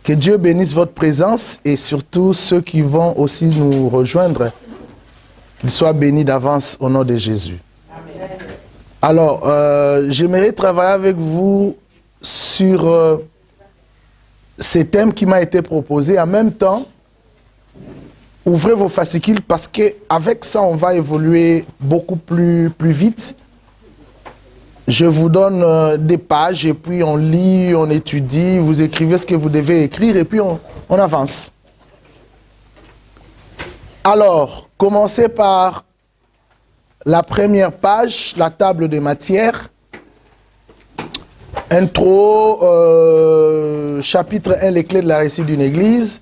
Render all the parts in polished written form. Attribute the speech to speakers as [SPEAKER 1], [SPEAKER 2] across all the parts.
[SPEAKER 1] Que Dieu bénisse votre présence et surtout ceux qui vont aussi nous rejoindre. Qu'ils soient bénis d'avance au nom de Jésus. Amen. Alors, j'aimerais travailler avec vous sur ces thèmes qui m'a été proposé. En même temps, ouvrez vos fascicules parce qu'avec ça, on va évoluer beaucoup plus vite. Je vous donne des pages et puis on lit, on étudie, vous écrivez ce que vous devez écrire et puis on avance. Alors, commencez par la première page, la table de matière. Intro, chapitre 1, les clés de la réussite d'une église.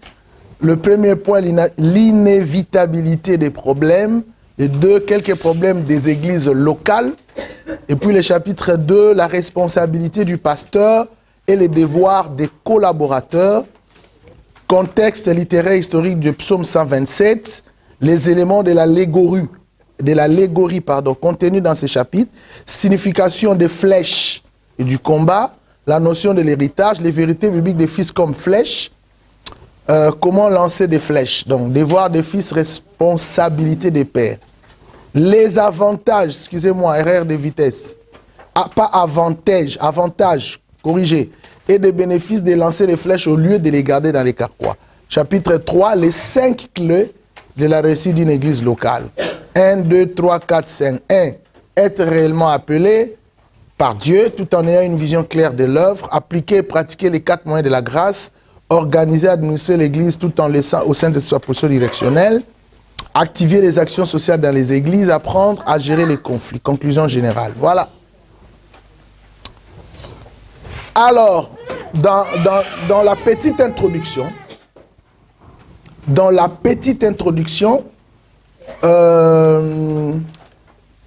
[SPEAKER 1] Le premier point, l'inévitabilité des problèmes. Et 2, quelques problèmes des églises locales. Et puis le chapitre 2, la responsabilité du pasteur et les devoirs des collaborateurs. Contexte littéraire historique du psaume 127. Les éléments de l'allégorie contenus dans ces chapitres. Signification des flèches et du combat. La notion de l'héritage. Les vérités bibliques des fils comme flèches. Comment lancer des flèches. Donc, devoir des fils, responsabilité des pères. Les avantages, excusez-moi, erreur de vitesse. Ah, pas avantage, avantage, corrigé. Et des bénéfices de lancer les flèches au lieu de les garder dans les carquois. Chapitre 3, les 5 clés de la réussite d'une église locale. 1, 2, 3, 4, 5. 1. Être réellement appelé par Dieu tout en ayant une vision claire de l'œuvre. Appliquer et pratiquer les 4 moyens de la grâce. Organiser et administrer l'église tout en laissant au sein de sa posture directionnelle. Activer les actions sociales dans les églises. Apprendre à gérer les conflits. Conclusion générale. Voilà. Alors, dans la petite introduction,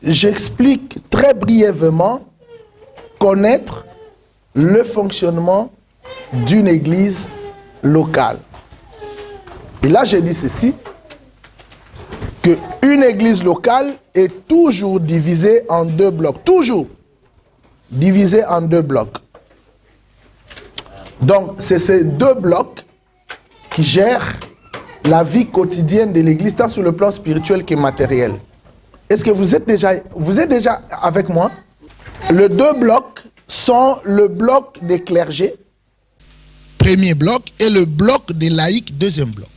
[SPEAKER 1] j'explique très brièvement connaître le fonctionnement d'une église locale. Et là, j'ai dit ceci, qu'une église locale est toujours divisée en 2 blocs. Toujours divisée en 2 blocs. Donc, c'est ces 2 blocs qui gèrent la vie quotidienne de l'église, tant sur le plan spirituel que matériel. Est-ce que vous êtes déjà avec moi? Les 2 blocs sont le bloc des clergés, premier bloc, et le bloc des laïcs, deuxième bloc.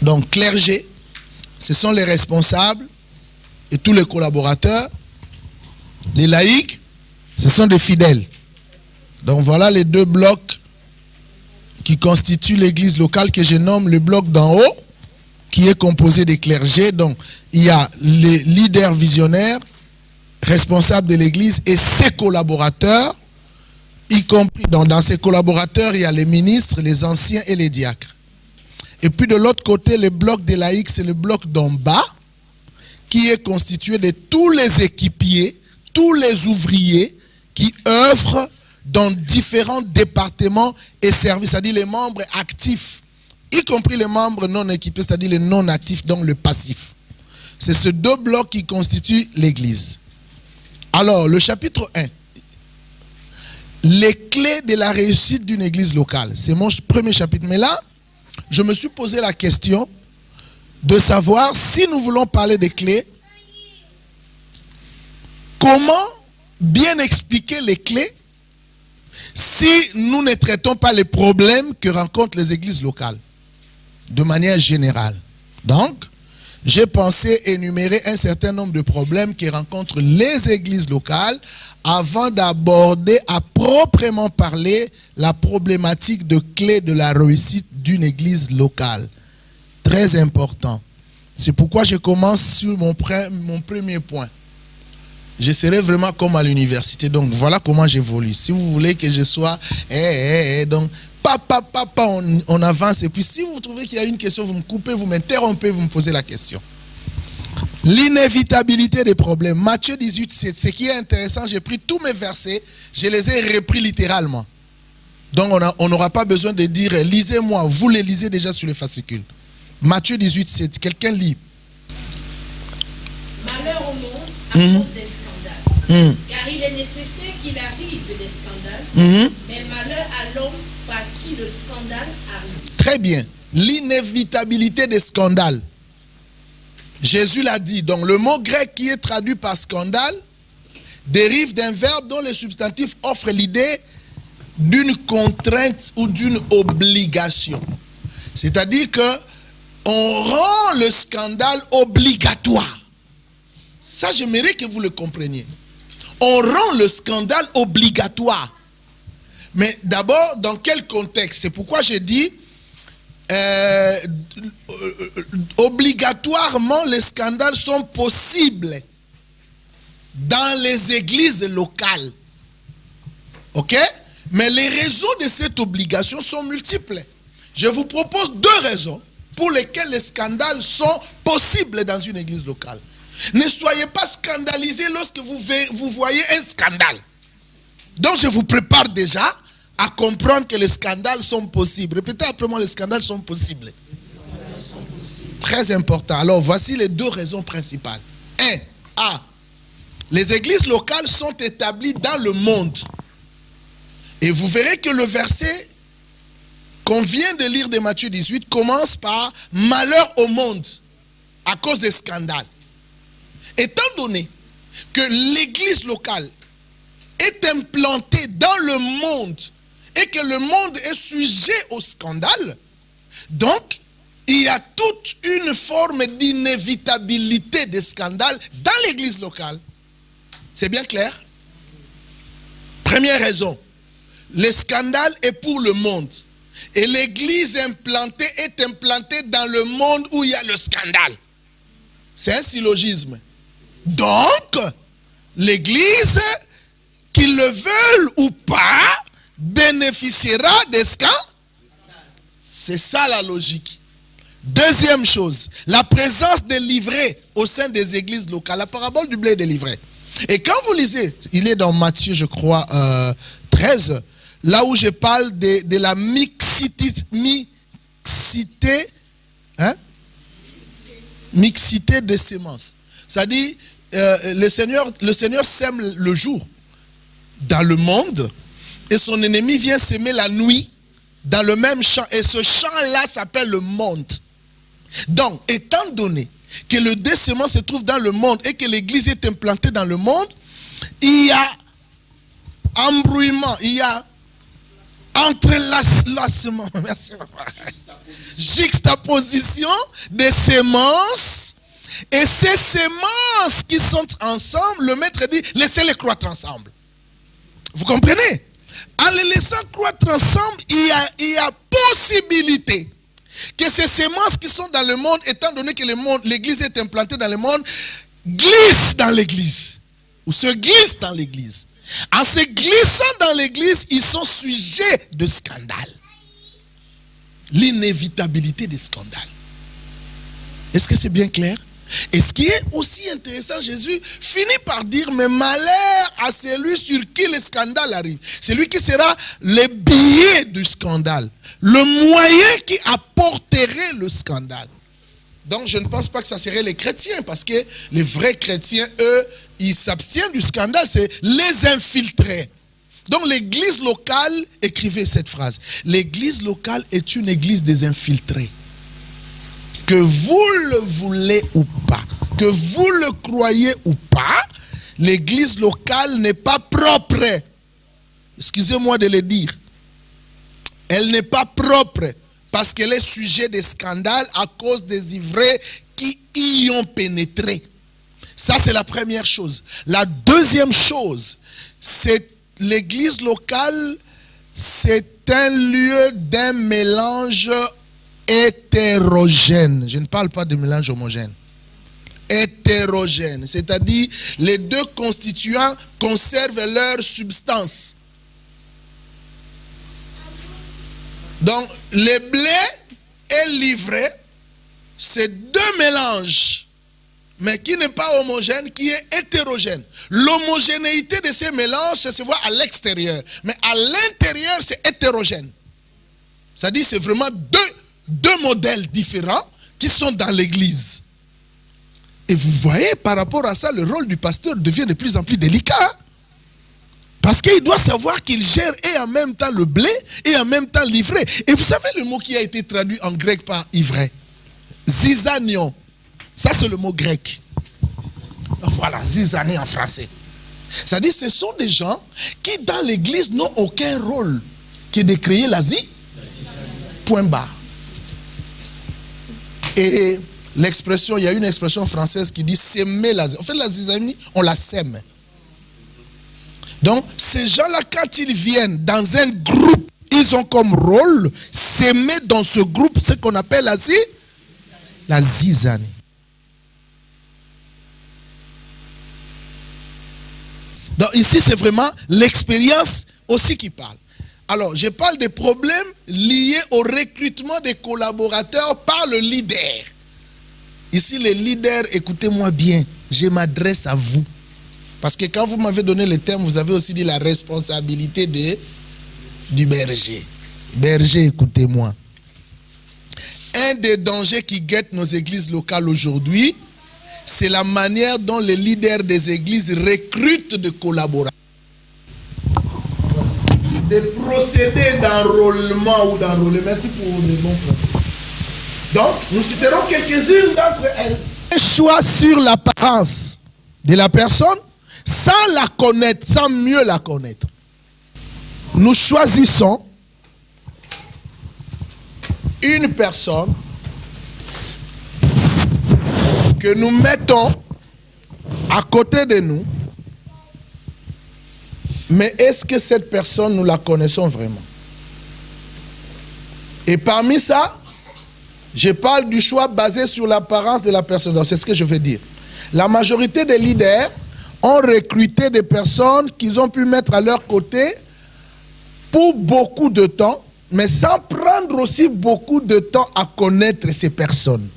[SPEAKER 1] Donc, clergé, ce sont les responsables et tous les collaborateurs. Les laïcs, ce sont des fidèles. Donc, voilà les 2 blocs qui constituent l'église locale que je nomme le bloc d'en haut, qui est composé des clergés. Donc, il y a les leaders visionnaires, responsables de l'église et ses collaborateurs, y compris dans ces collaborateurs, il y a les ministres, les anciens et les diacres. Et puis de l'autre côté, le bloc des laïcs, c'est le bloc d'en bas, qui est constitué de tous les équipiers, tous les ouvriers qui œuvrent dans différents départements et services, c'est-à-dire les membres actifs, y compris les membres non équipés, c'est-à-dire les non actifs, donc le passif. C'est ces 2 blocs qui constituent l'église. Alors, le chapitre 1. Les clés de la réussite d'une église locale. C'est mon premier chapitre. Mais là, je me suis posé la question de savoir si nous voulons parler des clés, comment bien expliquer les clés si nous ne traitons pas les problèmes que rencontrent les églises locales de manière générale. Donc, j'ai pensé énumérer un certain nombre de problèmes que rencontrent les églises locales avant d'aborder à proprement parler la problématique de clé de la réussite d'une église locale. Très important. C'est pourquoi je commence sur mon premier point. Je serai vraiment comme à l'université. Donc, voilà comment j'évolue. Si vous voulez que je sois... donc, on avance. Et puis, si vous trouvez qu'il y a une question, vous me coupez, vous m'interrompez, vous me posez la question. L'inévitabilité des problèmes. Matthieu 18, 7. Ce qui est intéressant, j'ai pris tous mes versets, je les ai repris littéralement. Donc, on n'aura pas besoin de dire, lisez-moi. Vous les lisez déjà sur le fascicule. Matthieu 18, 7. Quelqu'un lit.
[SPEAKER 2] Malheur au monde à cause des scandales. Car il est nécessaire qu'il arrive des scandales, mais malheur à l'homme le scandale arrive.
[SPEAKER 1] Très bien. L'inévitabilité des scandales. Jésus l'a dit. Donc le mot grec qui est traduit par scandale dérive d'un verbe dont le substantif offre l'idée d'une contrainte ou d'une obligation. C'est-à-dire que on rend le scandale obligatoire. Ça, j'aimerais que vous le compreniez. On rend le scandale obligatoire. Mais d'abord, dans quel contexte? C'est pourquoi j'ai dit obligatoirement les scandales sont possibles dans les églises locales. Ok? Mais les raisons de cette obligation sont multiples. Je vous propose deux raisons pour lesquelles les scandales sont possibles dans une église locale. Ne soyez pas scandalisés lorsque vous voyez un scandale. Donc je vous prépare déjà à comprendre que les scandales sont possibles. Répétez après moi, les scandales sont possibles. Très important. Alors voici les deux raisons principales. 1. A. Les églises locales sont établies dans le monde. Et vous verrez que le verset qu'on vient de lire de Matthieu 18 commence par « Malheur au monde à cause des scandales ». Étant donné que l'église locale est implantée dans le monde et que le monde est sujet au scandale, donc il y a toute une forme d'inévitabilité des scandales dans l'église locale. C'est bien clair? Première raison, le scandale est pour le monde. Et l'église implantée est implantée dans le monde où il y a le scandale. C'est un syllogisme. Donc, l'église, qu'ils le veulent ou pas, bénéficiera des scandales. C'est ça la logique. Deuxième chose, la présence des livrets au sein des églises locales. La parabole du blé et des livrets. Et quand vous lisez, il est dans Matthieu, je crois, 13, là où je parle de la mixité des semences. C'est-à-dire, le Seigneur sème le jour dans le monde et son ennemi vient s'aimer la nuit dans le même champ. Et ce champ-là s'appelle le monde. Donc, étant donné que le décement se trouve dans le monde et que l'église est implantée dans le monde, il y a embrouillement, il y a entrelacement, merci, juxtaposition des semences. Et ces semences qui sont ensemble, le maître dit, laissez-les croître ensemble. Vous comprenez? En les laissant croître ensemble, il y a possibilité que ces semences qui sont dans le monde, étant donné que l'église est implantée dans le monde, glissent dans l'église. Ou se glissent dans l'église. En se glissant dans l'église, ils sont sujets de scandale. L'inévitabilité des scandales. Est-ce que c'est bien clair? Et ce qui est aussi intéressant, Jésus finit par dire, mais malheur à celui sur qui le scandale arrive. Celui qui sera le billet du scandale. Le moyen qui apporterait le scandale. Donc je ne pense pas que ça serait les chrétiens, parce que les vrais chrétiens, eux, ils s'abstiennent du scandale, c'est les infiltrés. Donc l'église locale, écrivez cette phrase, l'église locale est une église des infiltrés. Que vous le voulez ou pas, que vous le croyez ou pas, l'église locale n'est pas propre. Excusez-moi de le dire. Elle n'est pas propre parce qu'elle est sujet des scandales à cause des ivrés qui y ont pénétré. Ça, c'est la première chose. La deuxième chose, c'est l'église locale, c'est un lieu d'un mélange hétérogène. Je ne parle pas de mélange homogène. Hétérogène, c'est-à-dire les deux constituants conservent leur substance. Donc, le blé et l'ivraie, c'est deux mélanges, mais qui n'est pas homogène, qui est hétérogène. L'homogénéité de ces mélanges, ça se voit à l'extérieur, mais à l'intérieur, c'est hétérogène. C'est-à-dire c'est vraiment deux modèles différents qui sont dans l'église. Et vous voyez, par rapport à ça, le rôle du pasteur devient de plus en plus délicat. Parce qu'il doit savoir qu'il gère et en même temps le blé et en même temps l'ivraie. Et vous savez le mot qui a été traduit en grec par ivraie? Zizanion. Ça c'est le mot grec. Voilà, zizani en français. C'est-à-dire ce sont des gens qui dans l'église n'ont aucun rôle que de créer l'Asie. Point barre. Et l'expression, il y a une expression française qui dit s'aimer la zizanie. En fait, la zizanie, on la sème. Donc, ces gens-là, quand ils viennent dans un groupe, ils ont comme rôle s'aimer dans ce groupe, ce qu'on appelle la zizanie. Donc, ici, c'est vraiment l'expérience aussi qui parle. Alors, je parle des problèmes liés au recrutement des collaborateurs par le leader. Ici, les leaders, écoutez-moi bien, je m'adresse à vous. Parce que quand vous m'avez donné le terme, vous avez aussi dit la responsabilité du berger. Berger, écoutez-moi. Un des dangers qui guettent nos églises locales aujourd'hui, c'est la manière dont les leaders des églises recrutent des collaborateurs. Des procédés d'enrôlement ou d'enrôler. Merci pour les bons frères. Donc, nous citerons quelques-unes d'entre elles. Un choix sur l'apparence de la personne sans la connaître, sans mieux la connaître. Nous choisissons une personne que nous mettons à côté de nous. Mais est-ce que cette personne, nous la connaissons vraiment? Et parmi ça, je parle du choix basé sur l'apparence de la personne. C'est ce que je veux dire. La majorité des leaders ont recruté des personnes qu'ils ont pu mettre à leur côté pour beaucoup de temps, mais sans prendre aussi beaucoup de temps à connaître ces personnes.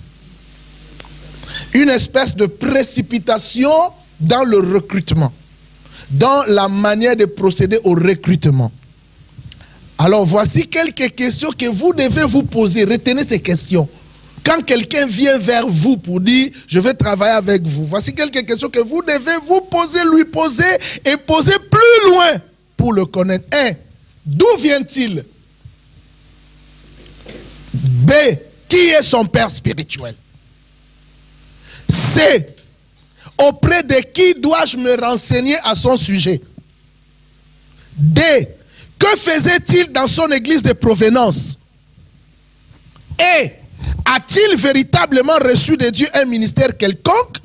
[SPEAKER 1] Une espèce de précipitation dans le recrutement, dans la manière de procéder au recrutement. Alors voici quelques questions que vous devez vous poser. Retenez ces questions. Quand quelqu'un vient vers vous pour dire « je vais travailler avec vous », voici quelques questions que vous devez vous poser, lui poser et poser plus loin pour le connaître. 1. D'où vient-il? B. Qui est son père spirituel? C. Auprès de qui dois-je me renseigner à son sujet? D. Que faisait-il dans son église de provenance? Et a-t-il véritablement reçu de Dieu un ministère quelconque?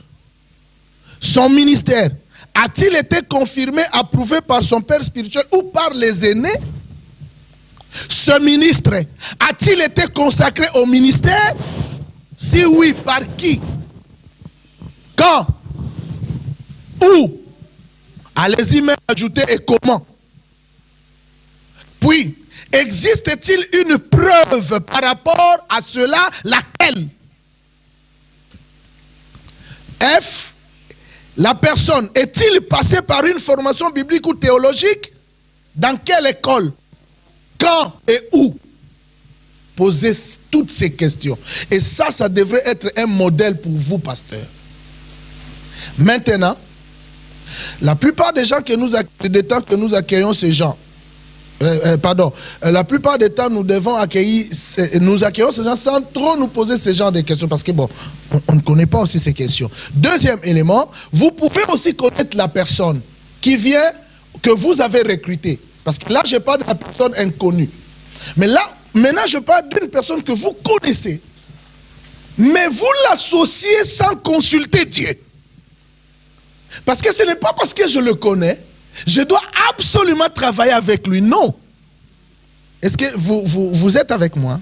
[SPEAKER 1] Son ministère a-t-il été confirmé, approuvé par son père spirituel ou par les aînés? Ce ministre a-t-il été consacré au ministère? Si oui, par qui? Quand? Où? Allez-y même ajouter et comment. Puis, existe-t-il une preuve par rapport à cela? Laquelle? F. La personne est-il passé par une formation biblique ou théologique? Dans quelle école? Quand et où? Posez toutes ces questions. Et ça devrait être un modèle pour vous, pasteur. Maintenant, la plupart des gens que nous accueillons ces gens, la plupart des temps, nous accueillons ces gens sans trop nous poser ce genre de questions parce que bon, on ne connaît pas aussi ces questions. Deuxième élément, vous pouvez aussi connaître la personne qui vient, que vous avez recrutée. Parce que là, je parle de la personne inconnue. Mais là, maintenant, je parle d'une personne que vous connaissez. Mais vous l'associez sans consulter Dieu. Parce que ce n'est pas parce que je le connais, je dois absolument travailler avec lui. Non. Est-ce que vous êtes avec moi?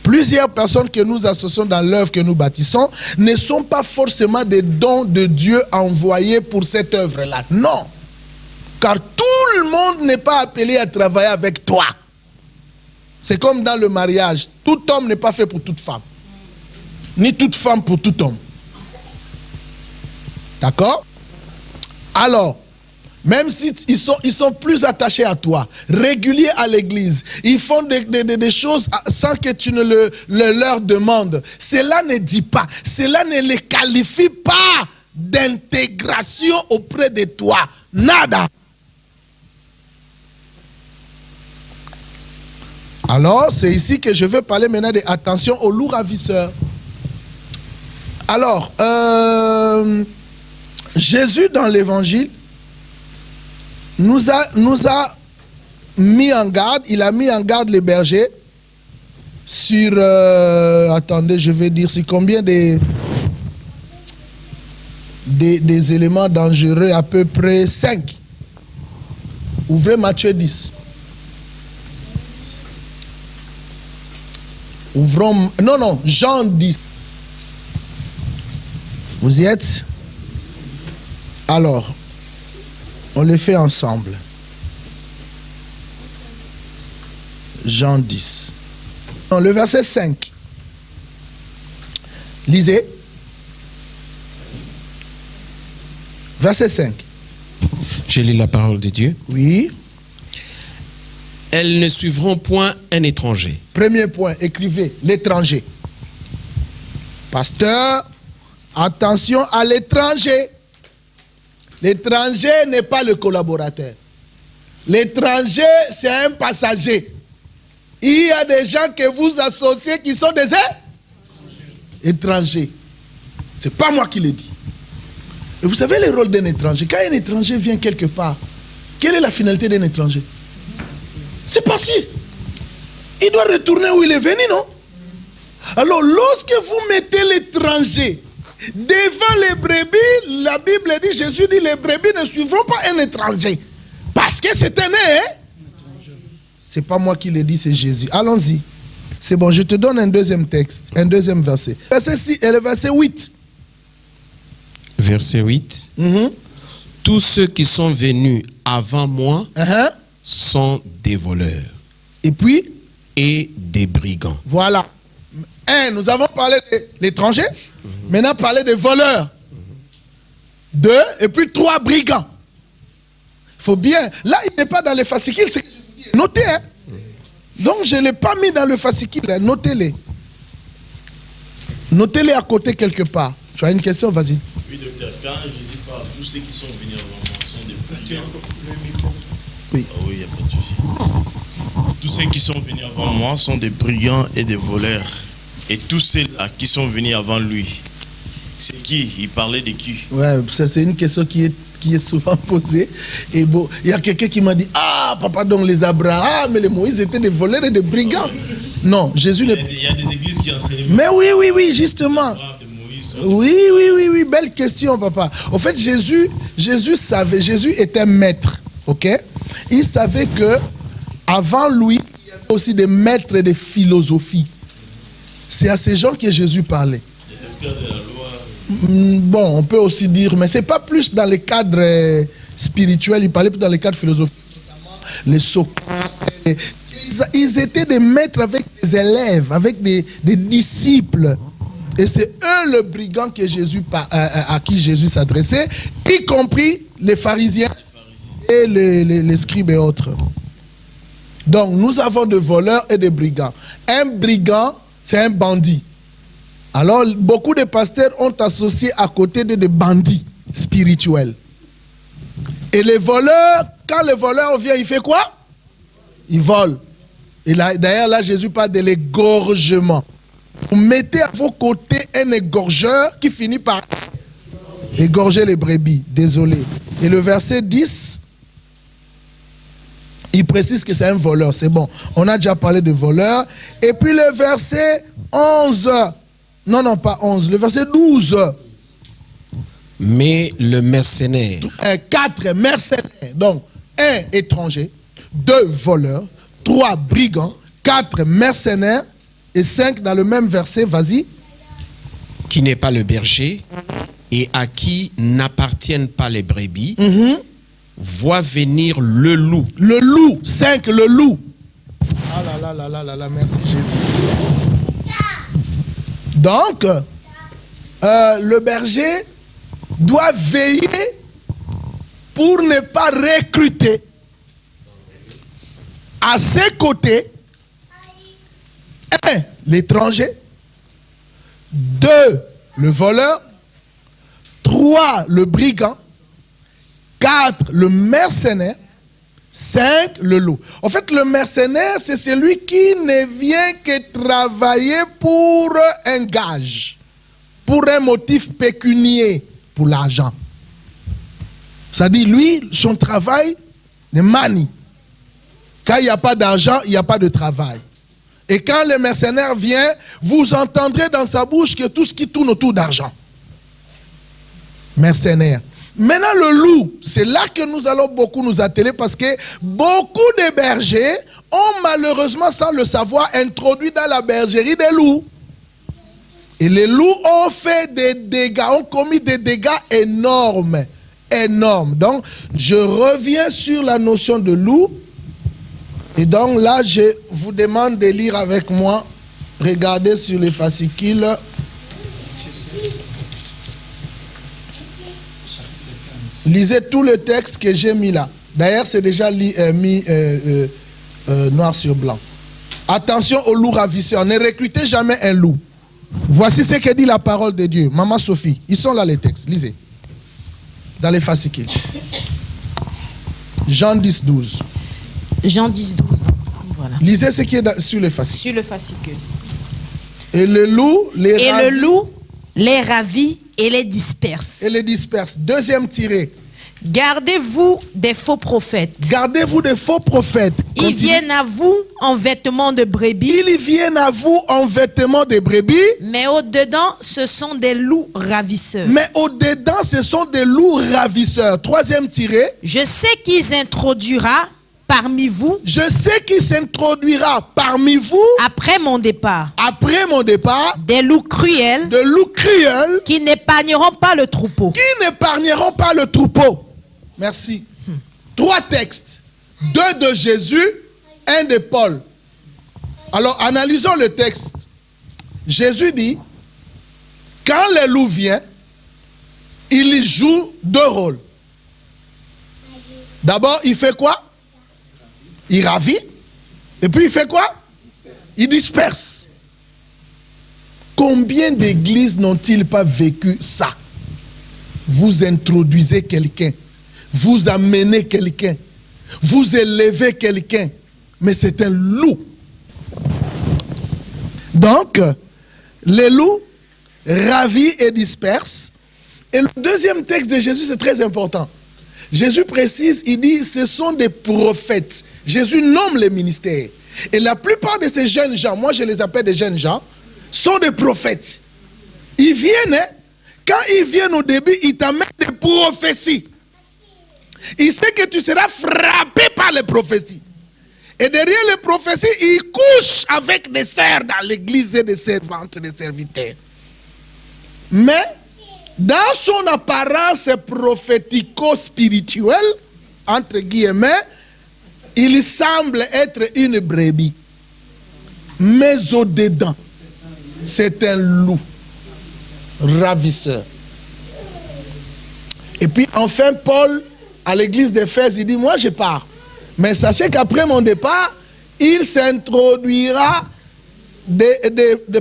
[SPEAKER 1] Plusieurs personnes que nous associons dans l'œuvre que nous bâtissons ne sont pas forcément des dons de Dieu envoyés pour cette œuvre-là. Non. Car tout le monde n'est pas appelé à travailler avec toi. C'est comme dans le mariage. Tout homme n'est pas fait pour toute femme. Ni toute femme pour tout homme. D'accord? Alors, même s'ils sont plus attachés à toi, réguliers à l'église, ils font des choses sans que tu ne leur demandes. Cela ne dit pas, cela ne les qualifie pas d'intégration auprès de toi. Nada. Alors, c'est ici que je veux parler maintenant de attention aux loups ravisseurs. Alors, Jésus dans l'évangile nous a mis en garde, il a mis en garde les bergers sur, attendez, je vais dire, c'est combien des éléments dangereux, à peu près 5. Ouvrez Matthieu 10. Ouvrons, non, Jean 10. Vous y êtes? Alors, on les fait ensemble. Jean 10. Non, le verset 5. Lisez. Verset 5.
[SPEAKER 3] Je lis la parole de Dieu.
[SPEAKER 1] Oui.
[SPEAKER 3] Elles ne suivront point un étranger.
[SPEAKER 1] Premier point, écrivez, l'étranger. Pasteur, attention à l'étranger. L'étranger n'est pas le collaborateur. L'étranger, c'est un passager. Il y a des gens que vous associez qui sont des étrangers. Ce n'est pas moi qui le dis. Et vous savez le rôle d'un étranger. Quand un étranger vient quelque part, quelle est la finalité d'un étranger? C'est partir. Il doit retourner où il est venu, non? Alors, lorsque vous mettez l'étranger devant les brebis, la Bible dit, Jésus dit, les brebis ne suivront pas un étranger. Parce que c'est un c'est pas moi qui le dis, c'est Jésus. Allons-y. C'est bon, je te donne un deuxième texte, un deuxième verset. Verset 6 et le verset 8.
[SPEAKER 3] Verset 8. Tous ceux qui sont venus avant moi sont des voleurs.
[SPEAKER 1] Et puis?
[SPEAKER 3] Et des brigands.
[SPEAKER 1] Voilà. Nous avons parlé de l'étranger. Maintenant, parler des voleurs. 2, et puis 3 brigands. Il faut bien. Là, il n'est pas dans les fascicules. C'est que je vous dis. Notez, hein. Donc, je ne l'ai pas mis dans le fascicule. Hein. Notez-les. Notez-les à côté quelque part. Tu as une question? Vas-y.
[SPEAKER 4] Oui, docteur. Quand Jésus parle, tous ceux qui sont venus avant moi sont des brigands.
[SPEAKER 1] Oui.
[SPEAKER 4] Ah oui, il n'y a pas de souci. Tous ceux qui sont venus avant moi sont des brigands et des voleurs. Et tous ceux-là qui sont venus avant lui, c'est qui? Il parlait de qui?
[SPEAKER 1] Ouais, c'est une question qui est souvent posée. Et bon, il y a quelqu'un qui m'a dit, ah, papa, donc les Abraham et les Moïse étaient des voleurs et des brigands. Non, Jésus ne...
[SPEAKER 4] Il y a des églises qui enseignent.
[SPEAKER 1] Mais oui, justement. Oui, belle question, papa. En fait, Jésus savait, Jésus était maître, ok? Il savait que avant lui, il y avait aussi des maîtres de philosophie. C'est à ces gens que Jésus parlait.
[SPEAKER 4] Les docteurs de la loi.
[SPEAKER 1] Bon, on peut aussi dire, mais c'est pas plus dans le cadre spirituel, il parlait plus dans le cadre philosophique, notamment les Socrates. Ils étaient des maîtres avec des élèves, avec des disciples. Et c'est eux le brigand que à qui Jésus s'adressait, y compris les pharisiens et les scribes et autres. Donc, nous avons des voleurs et des brigands. Un brigand, c'est un bandit. Alors, beaucoup de pasteurs ont associé à côté des bandits spirituels. Et les voleurs, quand le voleur vient, il fait quoi? Il vole. Et d'ailleurs, là, Jésus parle de l'égorgement. Vous mettez à vos côtés un égorgeur qui finit par égorger les brebis. Désolé. Et le verset 10, il précise que c'est un voleur. C'est bon. On a déjà parlé de voleur. Et puis le verset 11. Non, pas 11. Le verset 12.
[SPEAKER 3] Mais le mercenaire.
[SPEAKER 1] 4 mercenaires. Donc, 1 étranger, 2 voleurs, 3 brigands, 4 mercenaires et 5 dans le même verset. Vas-y.
[SPEAKER 3] Qui n'est pas le berger et à qui n'appartiennent pas les brebis, voit venir le loup.
[SPEAKER 1] Le loup. 5, le loup. Ah là, merci Jésus. Donc, le berger doit veiller pour ne pas recruter à ses côtés 1, l'étranger, 2, le voleur, 3, le brigand, 4, le mercenaire, 5, le loup. En fait, le mercenaire, c'est celui qui ne vient que travailler pour un gage, pour un motif pécunier, pour l'argent. Ça dit, lui, son travail, ne manie. Quand il n'y a pas d'argent, il n'y a pas de travail. Et quand le mercenaire vient, vous entendrez dans sa bouche que tout ce qui tourne autour d'argent. Mercenaire. Maintenant, le loup, c'est là que nous allons beaucoup nous atteler parce que beaucoup de bergers ont malheureusement, sans le savoir, introduit dans la bergerie des loups. Et les loups ont fait des dégâts, ont commis des dégâts énormes. Énormes. Donc, je reviens sur la notion de loup. Et donc là, je vous demande de lire avec moi. Regardez sur les fascicules. Lisez tout le texte que j'ai mis là. D'ailleurs, c'est déjà mis noir sur blanc. Attention aux loups ravisseurs. Ne recrutez jamais un loup. Voici ce que dit la parole de Dieu. Maman Sophie, ils sont là les textes. Lisez. Dans les fascicules. Jean 10, 12.
[SPEAKER 5] Jean 10, 12. Voilà.
[SPEAKER 1] Lisez ce qui est sur les fascicules.
[SPEAKER 5] Sur le fascicule.
[SPEAKER 1] Et le loup
[SPEAKER 5] les ravit et les disperse.
[SPEAKER 1] Et les disperse. Deuxième tiré.
[SPEAKER 5] Gardez-vous des faux prophètes.
[SPEAKER 1] Gardez-vous des faux prophètes.
[SPEAKER 5] Ils viennent à vous en vêtements de brebis.
[SPEAKER 1] Ils viennent à vous en vêtements de brebis.
[SPEAKER 5] Mais au-dedans, ce sont des loups ravisseurs.
[SPEAKER 1] Mais au-dedans, ce sont des loups ravisseurs. Troisième tiré.
[SPEAKER 5] Je sais qu'ils introduira parmi vous.
[SPEAKER 1] Je sais qu'il s'introduira parmi vous.
[SPEAKER 5] Après mon départ.
[SPEAKER 1] Après mon départ.
[SPEAKER 5] Des loups cruels.
[SPEAKER 1] De loups cruels.
[SPEAKER 5] Qui n'épargneront pas le troupeau.
[SPEAKER 1] Qui n'épargneront pas le troupeau. Merci. 3 textes. 2 de Jésus, 1 de Paul. Alors, analysons le texte. Jésus dit, quand le loup vient, il joue 2 rôles. D'abord, il fait quoi? Il ravit. Et puis, il fait quoi? Il disperse. Combien d'églises n'ont-ils pas vécu ça? Vous introduisez quelqu'un. Vous amenez quelqu'un, vous élevez quelqu'un, mais c'est un loup. Donc, les loups ravit et disperse. Et le deuxième texte de Jésus, c'est très important. Jésus précise, il dit, ce sont des prophètes. Jésus nomme les ministères. Et la plupart de ces jeunes gens, moi je les appelle des jeunes gens, sont des prophètes. Ils viennent, quand ils viennent au début, ils t'amènent des prophéties. Il sait que tu seras frappé par les prophéties. Et derrière les prophéties, il couche avec des sœurs dans l'église et des servantes et des serviteurs. Mais, dans son apparence prophético-spirituelle, entre guillemets, il semble être une brebis. Mais au-dedans, c'est un loup ravisseur. Et puis enfin, Paul, à l'église d'Éphèse, il dit, moi je pars. Mais sachez qu'après mon départ, il s'introduira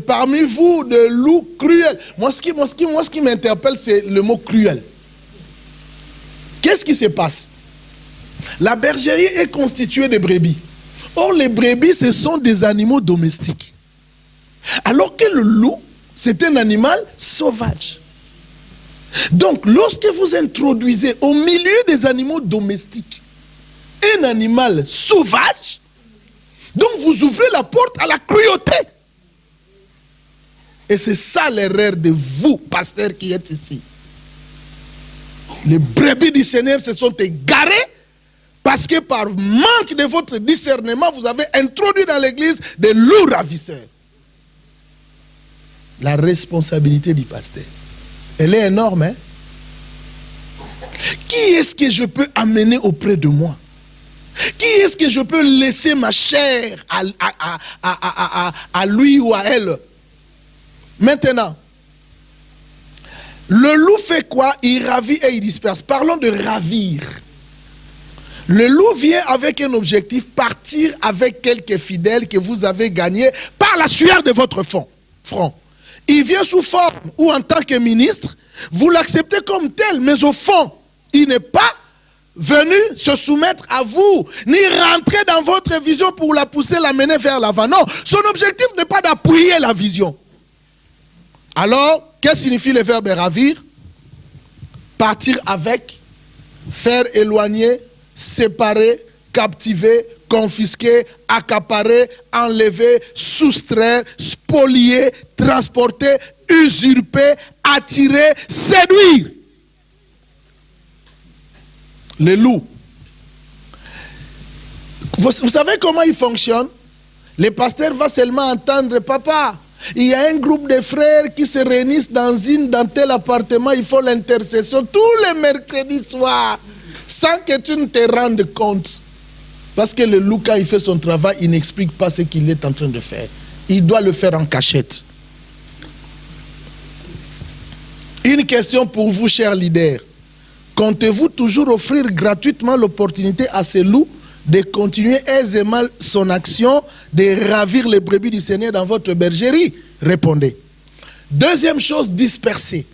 [SPEAKER 1] parmi vous de loups cruels. Moi, ce qui m'interpelle, c'est le mot cruel. Qu'est-ce qui se passe? La bergerie est constituée de brebis. Or, les brebis, ce sont des animaux domestiques. Alors que le loup, c'est un animal sauvage. Donc, lorsque vous introduisez au milieu des animaux domestiques un animal sauvage, donc vous ouvrez la porte à la cruauté. Et c'est ça l'erreur de vous, pasteurs qui êtes ici. Les brebis du Seigneur se sont égarés parce que par manque de votre discernement, vous avez introduit dans l'église des loups ravisseurs. La responsabilité du pasteur, elle est énorme. Hein? Qui est-ce que je peux amener auprès de moi? Qui est-ce que je peux laisser ma chair à lui ou à elle? Maintenant, le loup fait quoi? Il ravit et il disperse. Parlons de ravir. Le loup vient avec un objectif, partir avec quelques fidèles que vous avez gagnés par la sueur de votre front. Il vient sous forme ou en tant que ministre, vous l'acceptez comme tel, mais au fond, il n'est pas venu se soumettre à vous, ni rentrer dans votre vision pour la pousser, la mener vers l'avant. Non, son objectif n'est pas d'appuyer la vision. Alors, qu'est-ce que signifie le verbe ravir? Partir avec, faire éloigner, séparer, captiver, confisquer, accaparer, enlever, soustraire, spolier, transporter, usurper, attirer, séduire. Le loup. Vous savez comment il fonctionne? Le pasteur va seulement entendre, papa, il y a un groupe de frères qui se réunissent dans tel appartement, il faut l'intercession tous les mercredis soirs, sans que tu ne te rendes compte. Parce que le loup, quand il fait son travail, il n'explique pas ce qu'il est en train de faire. Il doit le faire en cachette. Une question pour vous, chers leaders. Comptez-vous toujours offrir gratuitement l'opportunité à ce loup de continuer aisément son action, de ravir les brebis du Seigneur dans votre bergerie? Répondez. Deuxième chose, disperser.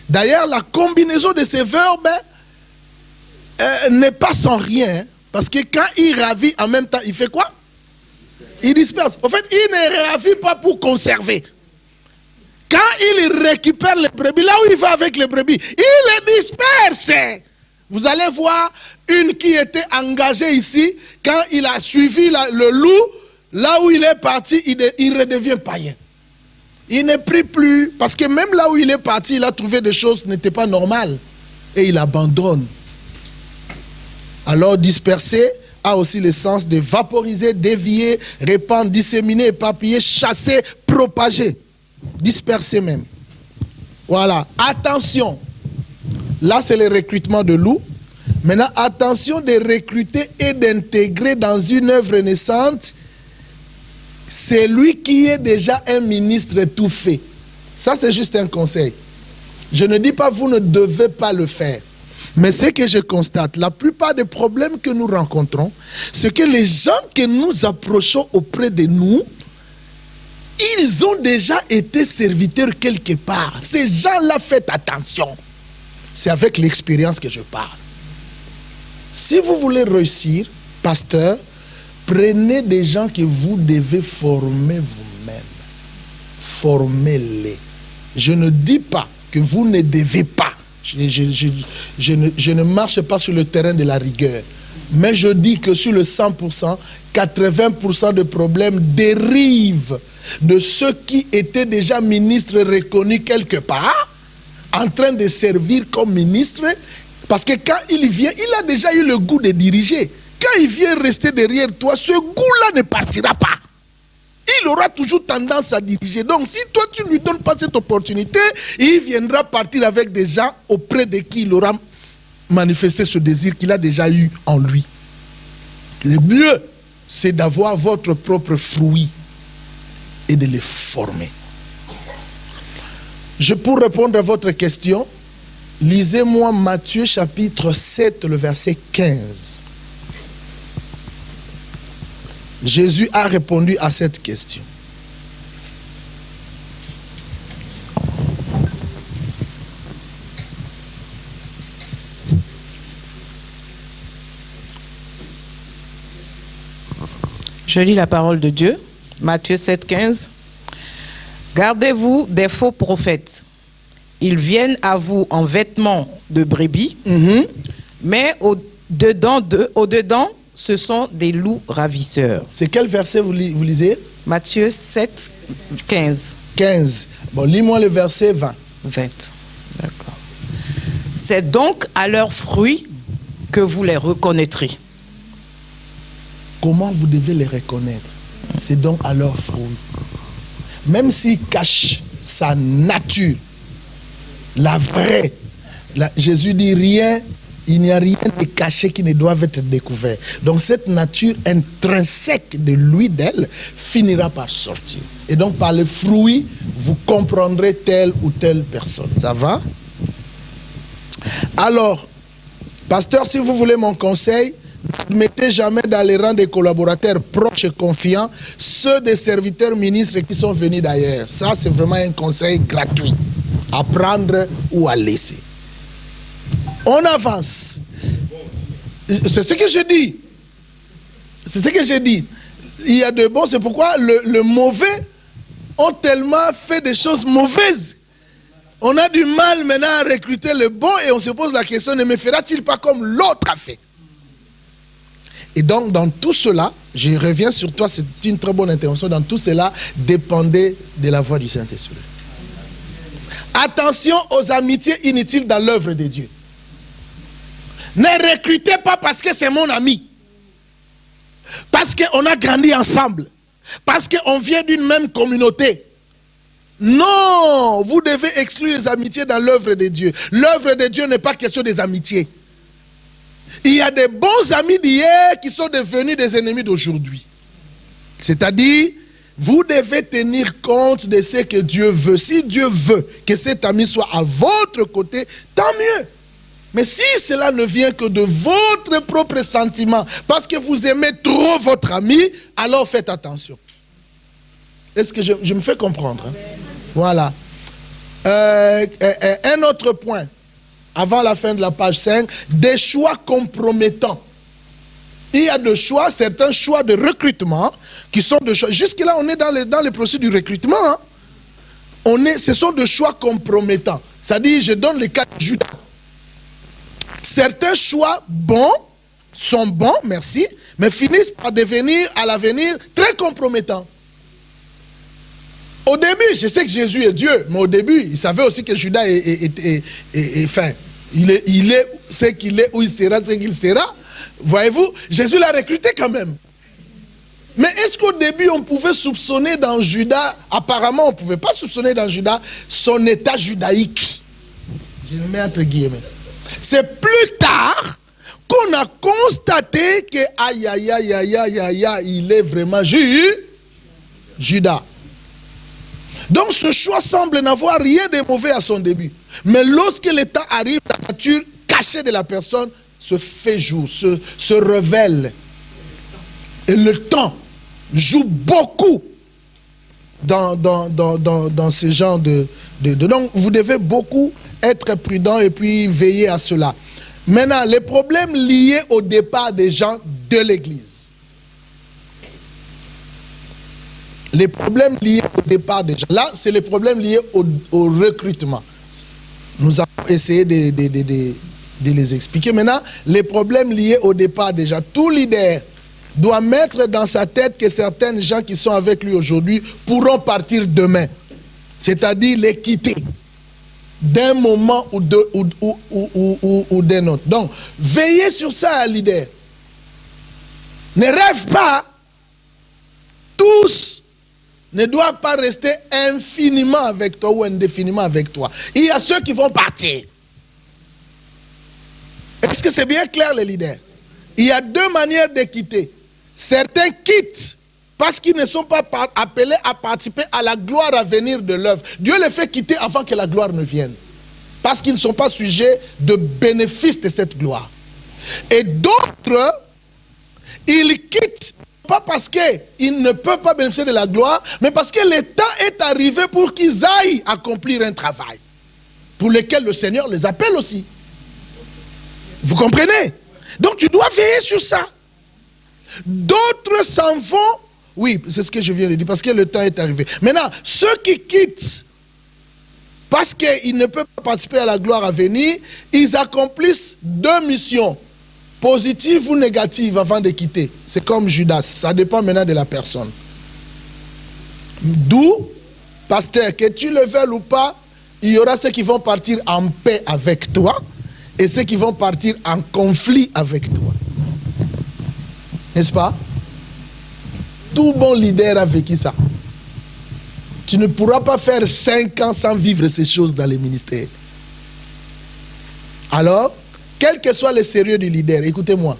[SPEAKER 1] D'ailleurs, la combinaison de ces verbes n'est pas sans rien. Parce que quand il ravit, en même temps, il fait quoi? Il disperse. En fait, il ne ravit pas pour conserver. Quand il récupère les brebis, là où il va avec les brebis, il les disperse. Vous allez voir une qui était engagée ici, quand il a suivi le loup, là où il est parti, il redevient païen. Il ne prie plus, parce que même là où il est parti, il a trouvé des choses qui n'étaient pas normales. Et il abandonne. Alors disperser a aussi le sens de vaporiser, dévier, répandre, disséminer, éparpiller, chasser, propager. Disperser même. Voilà. Attention. Là, c'est le recrutement de loups. Maintenant, attention de recruter et d'intégrer dans une œuvre naissante celui qui est déjà un ministre tout fait. Ça, c'est juste un conseil. Je ne dis pas vous ne devez pas le faire. Mais ce que je constate, la plupart des problèmes que nous rencontrons, c'est que les gens que nous approchons auprès de nous, ils ont déjà été serviteurs quelque part. Ces gens-là, faites attention. C'est avec l'expérience que je parle. Si vous voulez réussir, pasteur, prenez des gens que vous devez former vous-même. Formez-les. Je ne dis pas que vous ne devez pas. Je ne marche pas sur le terrain de la rigueur. Mais je dis que sur le 100%, 80% de problèmes dérivent de ceux qui étaient déjà ministres reconnus quelque part, en train de servir comme ministre, parce que quand il vient, il a déjà eu le goût de diriger. Quand il vient rester derrière toi, ce goût-là ne partira pas. Il aura toujours tendance à diriger. Donc, si toi, tu ne lui donnes pas cette opportunité, il viendra partir avec des gens auprès de qui il aura manifesté ce désir qu'il a déjà eu en lui. Le mieux, c'est d'avoir votre propre fruit et de les former. Pour répondre à votre question, lisez-moi Matthieu chapitre 7, le verset 15. Jésus a répondu à cette question.
[SPEAKER 6] Je lis la parole de Dieu, Matthieu 7, 15. Gardez-vous des faux prophètes. Ils viennent à vous en vêtements de brebis, mais au-dedans, ce sont des loups ravisseurs.
[SPEAKER 1] C'est quel verset vous lisez?
[SPEAKER 6] Matthieu 7, 15.
[SPEAKER 1] 15. Bon, lis-moi le verset 20.
[SPEAKER 6] 20. D'accord. C'est donc à leurs fruits que vous les reconnaîtrez.
[SPEAKER 1] Comment vous devez les reconnaître? C'est donc à leurs fruits. Même s'ils cachent sa nature, la vraie, Jésus dit rien. Il n'y a rien de caché qui ne doit être découvert. Donc cette nature intrinsèque de lui, d'elle, finira par sortir. Et donc par les fruits, vous comprendrez telle ou telle personne. Ça va? Alors, pasteur, si vous voulez mon conseil, ne mettez jamais dans les rangs des collaborateurs proches et confiants ceux des serviteurs ministres qui sont venus d'ailleurs. Ça, c'est vraiment un conseil gratuit. À prendre ou à laisser. On avance. C'est ce que je dis. C'est ce que j'ai dit. Il y a de bons, c'est pourquoi le mauvais ont tellement fait des choses mauvaises. On a du mal maintenant à recruter le bon et on se pose la question, ne me fera-t-il pas comme l'autre a fait? Et donc, dans tout cela, je reviens sur toi, c'est une très bonne intervention, dans tout cela, dépendez de la voix du Saint-Esprit. Attention aux amitiés inutiles dans l'œuvre de Dieu. Ne recrutez pas parce que c'est mon ami. Parce qu'on a grandi ensemble. Parce qu'on vient d'une même communauté. Non, vous devez exclure les amitiés dans l'œuvre de Dieu. L'œuvre de Dieu n'est pas question des amitiés. Il y a des bons amis d'hier qui sont devenus des ennemis d'aujourd'hui. C'est-à-dire, vous devez tenir compte de ce que Dieu veut. Si Dieu veut que cet ami soit à votre côté, tant mieux. Mais si cela ne vient que de votre propre sentiment, parce que vous aimez trop votre ami, alors faites attention. Est-ce que je me fais comprendre, hein? Voilà. Un autre point, avant la fin de la page 5, des choix compromettants. Il y a des choix, certains choix de recrutement, qui sont de choix. Jusque-là, on est dans les procédures du recrutement. Hein? Ce sont des choix compromettants. C'est-à-dire, je donne le cas de Judas. Certains choix bons sont bons, merci, mais finissent par devenir à l'avenir très compromettants. Au début, je sais que Jésus est Dieu, mais au début, il savait aussi que Judas est fin. Il est ce qu'il est, où il sera, ce qu'il sera. Voyez-vous, Jésus l'a recruté quand même. Mais est-ce qu'au début, on pouvait soupçonner dans Judas, apparemment, on ne pouvait pas soupçonner dans Judas son état judaïque. Je le mets entre guillemets. C'est plus tard qu'on a constaté que, aïe, aïe, aïe, aïe, aïe, aïe, aïe, il est vraiment Judas. Donc ce choix semble n'avoir rien de mauvais à son début. Mais lorsque le temps arrive, la nature cachée de la personne se fait jour, se révèle. Et le temps joue beaucoup dans ce genre de... Donc vous devez beaucoup être prudent et puis veiller à cela. Maintenant, les problèmes liés au départ des gens de l'Église. Les problèmes liés au départ des gens. Là, c'est les problèmes liés au recrutement. Nous avons essayé de les expliquer. Maintenant, les problèmes liés au départ des gens. Tout leader doit mettre dans sa tête que certains gens qui sont avec lui aujourd'hui pourront partir demain. C'est-à-dire les quitter d'un moment ou d'un autre. Donc, veillez sur ça, leader. Ne rêve pas. Tous ne doivent pas rester infiniment avec toi ou indéfiniment avec toi. Il y a ceux qui vont partir. Est-ce que c'est bien clair, les leaders? Il y a deux manières de quitter. Certains quittent parce qu'ils ne sont pas appelés à participer à la gloire à venir de l'œuvre. Dieu les fait quitter avant que la gloire ne vienne. Parce qu'ils ne sont pas sujets de bénéfice de cette gloire. Et d'autres, ils quittent pas parce qu'ils ne peuvent pas bénéficier de la gloire, mais parce que le temps est arrivé pour qu'ils aillent accomplir un travail pour lequel le Seigneur les appelle aussi. Vous comprenez? Donc tu dois veiller sur ça. D'autres s'en vont. Oui, c'est ce que je viens de dire, parce que le temps est arrivé. Maintenant, ceux qui quittent parce qu'ils ne peuvent pas participer à la gloire à venir, ils accomplissent deux missions, positives ou négatives, avant de quitter. C'est comme Judas, ça dépend maintenant de la personne. D'où, pasteur, que tu le veuilles ou pas, il y aura ceux qui vont partir en paix avec toi et ceux qui vont partir en conflit avec toi. N'est-ce pas? Tout bon leader a vécu ça. Tu ne pourras pas faire 5 ans sans vivre ces choses dans les ministères. Alors, quel que soit le sérieux du leader, écoutez-moi,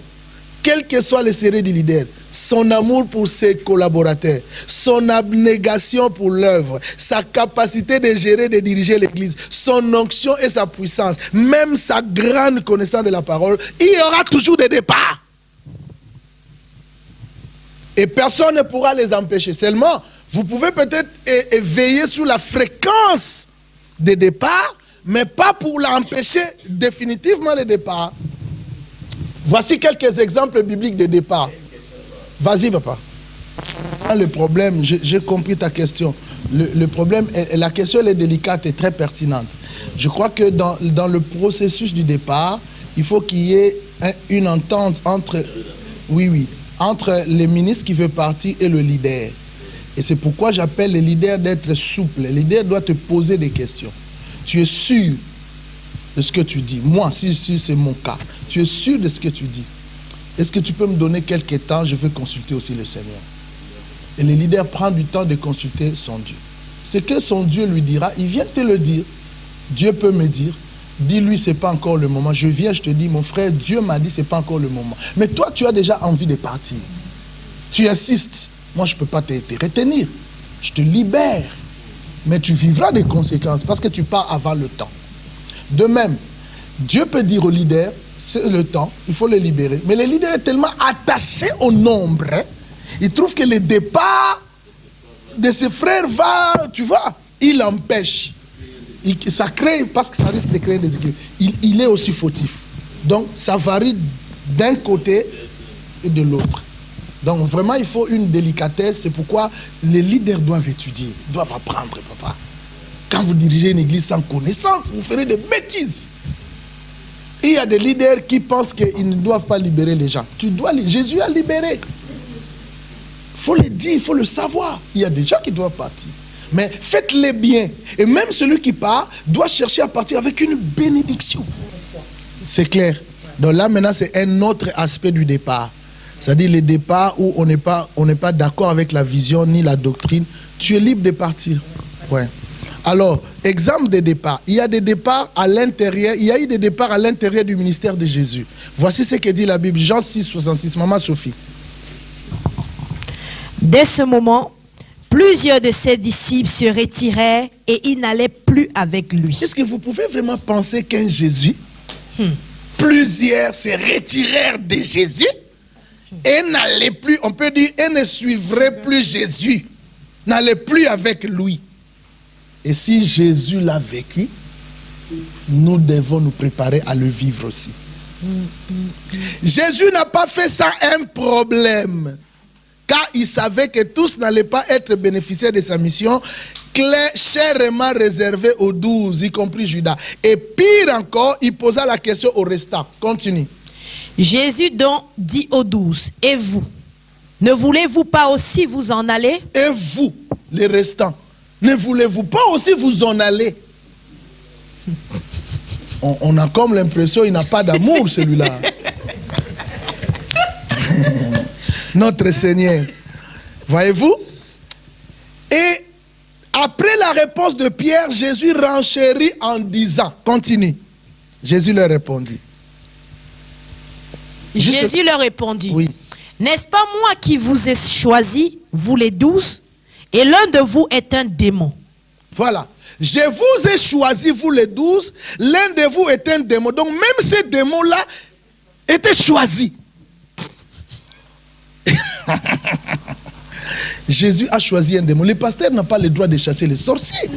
[SPEAKER 1] quel que soit le sérieux du leader, son amour pour ses collaborateurs, son abnégation pour l'œuvre, sa capacité de gérer, de diriger l'église, son onction et sa puissance, même sa grande connaissance de la parole, il y aura toujours des départs. Et personne ne pourra les empêcher. Seulement, vous pouvez peut-être veiller sur la fréquence des départs, mais pas pour l'empêcher définitivement les départs. Voici quelques exemples bibliques de départ. Vas-y, papa. Le problème, j'ai compris ta question. Le problème, la question elle est délicate et très pertinente. Je crois que dans le processus du départ, il faut qu'il y ait une entente entre, entre les ministres qui veulent partir et le leader. Et c'est pourquoi j'appelle les leaders d'être souples. Le leader doit te poser des questions. Tu es sûr de ce que tu dis? Moi, si c'est mon cas, tu es sûr de ce que tu dis? Est-ce que tu peux me donner quelques temps? Je veux consulter aussi le Seigneur. Et le leader prend du temps de consulter son Dieu. Ce que son Dieu lui dira, il vient te le dire. Dieu peut me dire, dis-lui, ce n'est pas encore le moment. Je viens, je te dis, mon frère, Dieu m'a dit, ce n'est pas encore le moment. Mais toi, tu as déjà envie de partir. Tu insistes. Moi, je ne peux pas te retenir. Je te libère. Mais tu vivras des conséquences parce que tu pars avant le temps. De même, Dieu peut dire au leader, c'est le temps, il faut le libérer. Mais le leader est tellement attaché au nombre, hein, il trouve que le départ de ses frères va, tu vois, il empêche. Ça crée, parce que ça risque de créer des équilibres. Il est aussi fautif. Donc, ça varie d'un côté et de l'autre. Donc, vraiment, il faut une délicatesse. C'est pourquoi les leaders doivent étudier, doivent apprendre, papa. Quand vous dirigez une église sans connaissance, vous ferez des bêtises. Il y a des leaders qui pensent qu'ils ne doivent pas libérer les gens. Jésus a libéré. Il faut le dire, il faut le savoir. Il y a des gens qui doivent partir. Mais faites-les bien. Et même celui qui part doit chercher à partir avec une bénédiction. C'est clair. Donc là, maintenant, c'est un autre aspect du départ. C'est-à-dire le départ où on n'est pas d'accord avec la vision ni la doctrine. Tu es libre de partir. Ouais. Alors, exemple de départ. Il y a des départs à l'intérieur. Il y a eu des départs à l'intérieur du ministère de Jésus. Voici ce que dit la Bible. Jean 6, 66. Maman Sophie.
[SPEAKER 5] Dès ce moment, plusieurs de ses disciples se retirèrent et ils n'allaient plus avec lui.
[SPEAKER 1] Est-ce que vous pouvez vraiment penser qu'un Jésus, plusieurs se retirèrent de Jésus et n'allaient plus, on peut dire, et ne suivraient plus Jésus, n'allaient plus avec lui. Et si Jésus l'a vécu, nous devons nous préparer à le vivre aussi. Jésus n'a pas fait ça un problème. Car il savait que tous n'allaient pas être bénéficiaires de sa mission, chèrement réservée aux 12, y compris Judas. Et pire encore, il posa la question aux restants. Continue.
[SPEAKER 5] Jésus donc dit aux 12, et vous, ne voulez-vous pas aussi vous en aller?
[SPEAKER 1] Et vous, les restants, ne voulez-vous pas aussi vous en aller? On a comme l'impression qu'il n'a pas d'amour, celui-là. Notre Seigneur. Voyez-vous? Et après la réponse de Pierre, Jésus renchérit en disant, continue. Jésus leur répondit.
[SPEAKER 5] Jésus leur répondit,
[SPEAKER 1] oui.
[SPEAKER 5] N'est-ce pas moi qui vous ai choisi, vous les 12, et l'un de vous est un démon?
[SPEAKER 1] Voilà. Je vous ai choisi, vous les 12, l'un de vous est un démon. Donc même ces démons-là étaient choisis. Jésus a choisi un démon. Le pasteur n'a pas le droit de chasser les sorciers.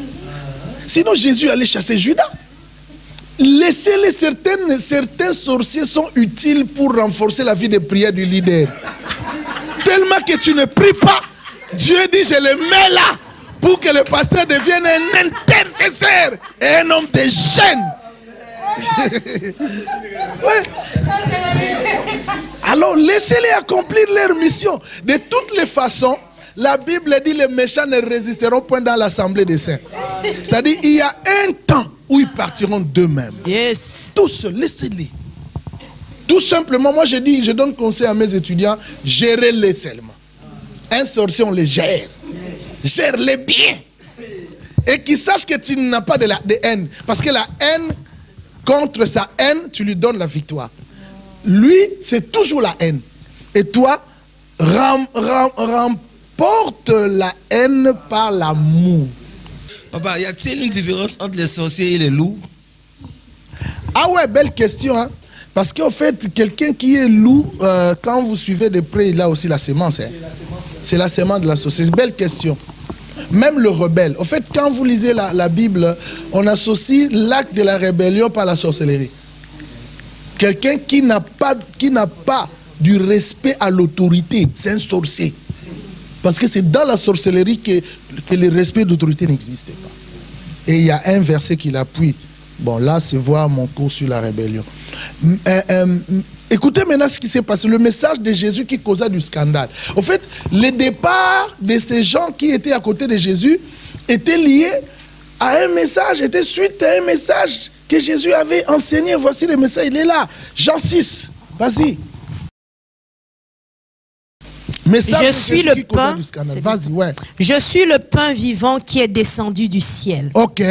[SPEAKER 1] Sinon Jésus allait chasser Judas. Laissez-les, certains sorciers sont utiles pour renforcer la vie de prière du leader. Tellement que tu ne pries pas, Dieu dit je les mets là pour que le pasteur devienne un intercesseur et un homme de gêne. Ouais. Alors laissez-les accomplir leur mission. De toutes les façons, la Bible dit les méchants ne résisteront point dans l'assemblée des saints. C'est-à-dire il y a un temps où ils partiront d'eux-mêmes.
[SPEAKER 5] Yes.
[SPEAKER 1] Tous, laissez-les. Tout simplement, moi je dis, je donne conseil à mes étudiants, gérez-les seulement. Un sorcier, on les gère. Gère-les bien. Et qu'ils sachent que tu n'as pas de haine. Parce que la haine, contre sa haine, tu lui donnes la victoire. Lui, c'est toujours la haine. Et toi, remporte la haine par l'amour.
[SPEAKER 7] Papa, y a-t-il une différence entre les sorciers et les loups?
[SPEAKER 1] Ah ouais, belle question. Hein? Parce qu'en fait, quelqu'un qui est loup, quand vous suivez de près, il a aussi la sémence. Hein? C'est la sémence de la sorcellerie. Belle question. Même le rebelle. En fait, quand vous lisez la Bible, on associe l'acte de la rébellion par la sorcellerie. Quelqu'un qui n'a pas du respect à l'autorité, c'est un sorcier. Parce que c'est dans la sorcellerie que le respect d'autorité n'existe pas. Et il y a un verset qui l'appuie. Bon, là, c'est voir mon cours sur la rébellion. Écoutez maintenant ce qui s'est passé. Le message de Jésus qui causa du scandale. En fait, le départ de ces gens qui étaient à côté de Jésus était lié à un message, était suite à un message que Jésus avait enseigné. Voici le message, il est là. Jean 6, vas-y.
[SPEAKER 5] Je suis le pain.
[SPEAKER 1] Vas-y, ouais.
[SPEAKER 5] Je suis le pain vivant qui est descendu du ciel.
[SPEAKER 1] Ok.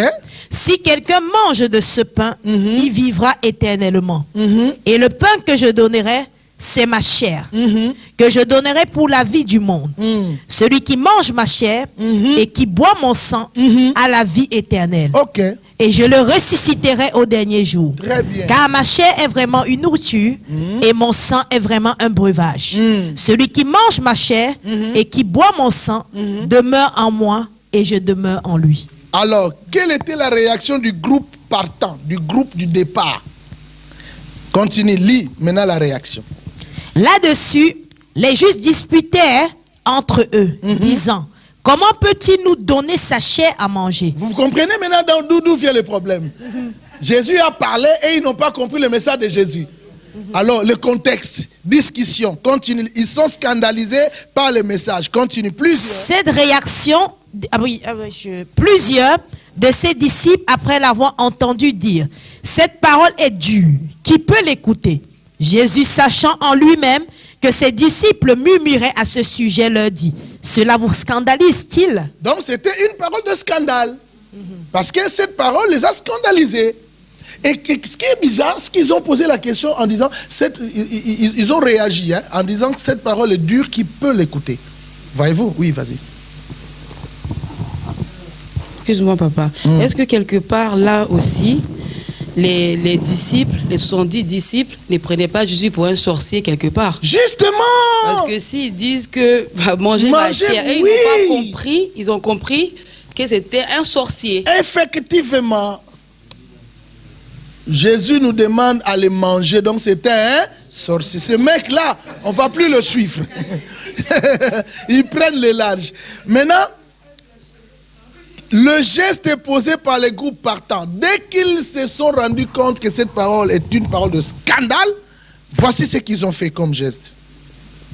[SPEAKER 5] Si quelqu'un mange de ce pain, il vivra éternellement. Et le pain que je donnerai, c'est ma chair, que je donnerai pour la vie du monde. Celui qui mange ma chair et qui boit mon sang a la vie éternelle.
[SPEAKER 1] Ok.
[SPEAKER 5] Et je le ressusciterai au dernier jour.
[SPEAKER 1] Très bien.
[SPEAKER 5] Car ma chair est vraiment une nourriture et mon sang est vraiment un breuvage. Celui qui mange ma chair et qui boit mon sang demeure en moi et je demeure en lui.
[SPEAKER 1] Alors, quelle était la réaction du groupe partant, du groupe du départ? Continue, lis maintenant la réaction.
[SPEAKER 5] Là-dessus, les justes disputèrent entre eux, disant: comment peut-il nous donner sa chair à manger?
[SPEAKER 1] Vous comprenez maintenant d'où vient le problème? Jésus a parlé et ils n'ont pas compris le message de Jésus. Alors, le contexte, discussion, continue. Ils sont scandalisés par le message. Continue.
[SPEAKER 5] Cette réaction, plusieurs de ses disciples, après l'avoir entendu dire: cette parole est dure, qui peut l'écouter? Jésus, sachant en lui-même que ses disciples murmuraient à ce sujet, leur dit: cela vous scandalise-t-il? Donc c'était une parole de scandale. Parce que cette parole les a scandalisés. Et ce qui est bizarre, c'est qu'ils ont posé la question en disant, ils ont réagi en disant que cette parole est dure, qui peut l'écouter? Voyez-vous? Oui, vas-y.
[SPEAKER 8] Excuse-moi, papa. Est-ce que quelque part, là aussi, les disciples, les 70 disciples, ne prenaient pas Jésus pour un sorcier quelque part?
[SPEAKER 1] Justement!
[SPEAKER 8] Parce que s'ils disent que manger ma chair, et ils ont compris que c'était un sorcier.
[SPEAKER 1] Effectivement. Jésus nous demande à les manger, donc c'était un sorcier. Ce mec-là, on ne va plus le suivre. Ils prennent les larges. Maintenant, le geste est posé par les groupes partants. Dès qu'ils se sont rendus compte que cette parole est une parole de scandale, voici ce qu'ils ont fait comme geste.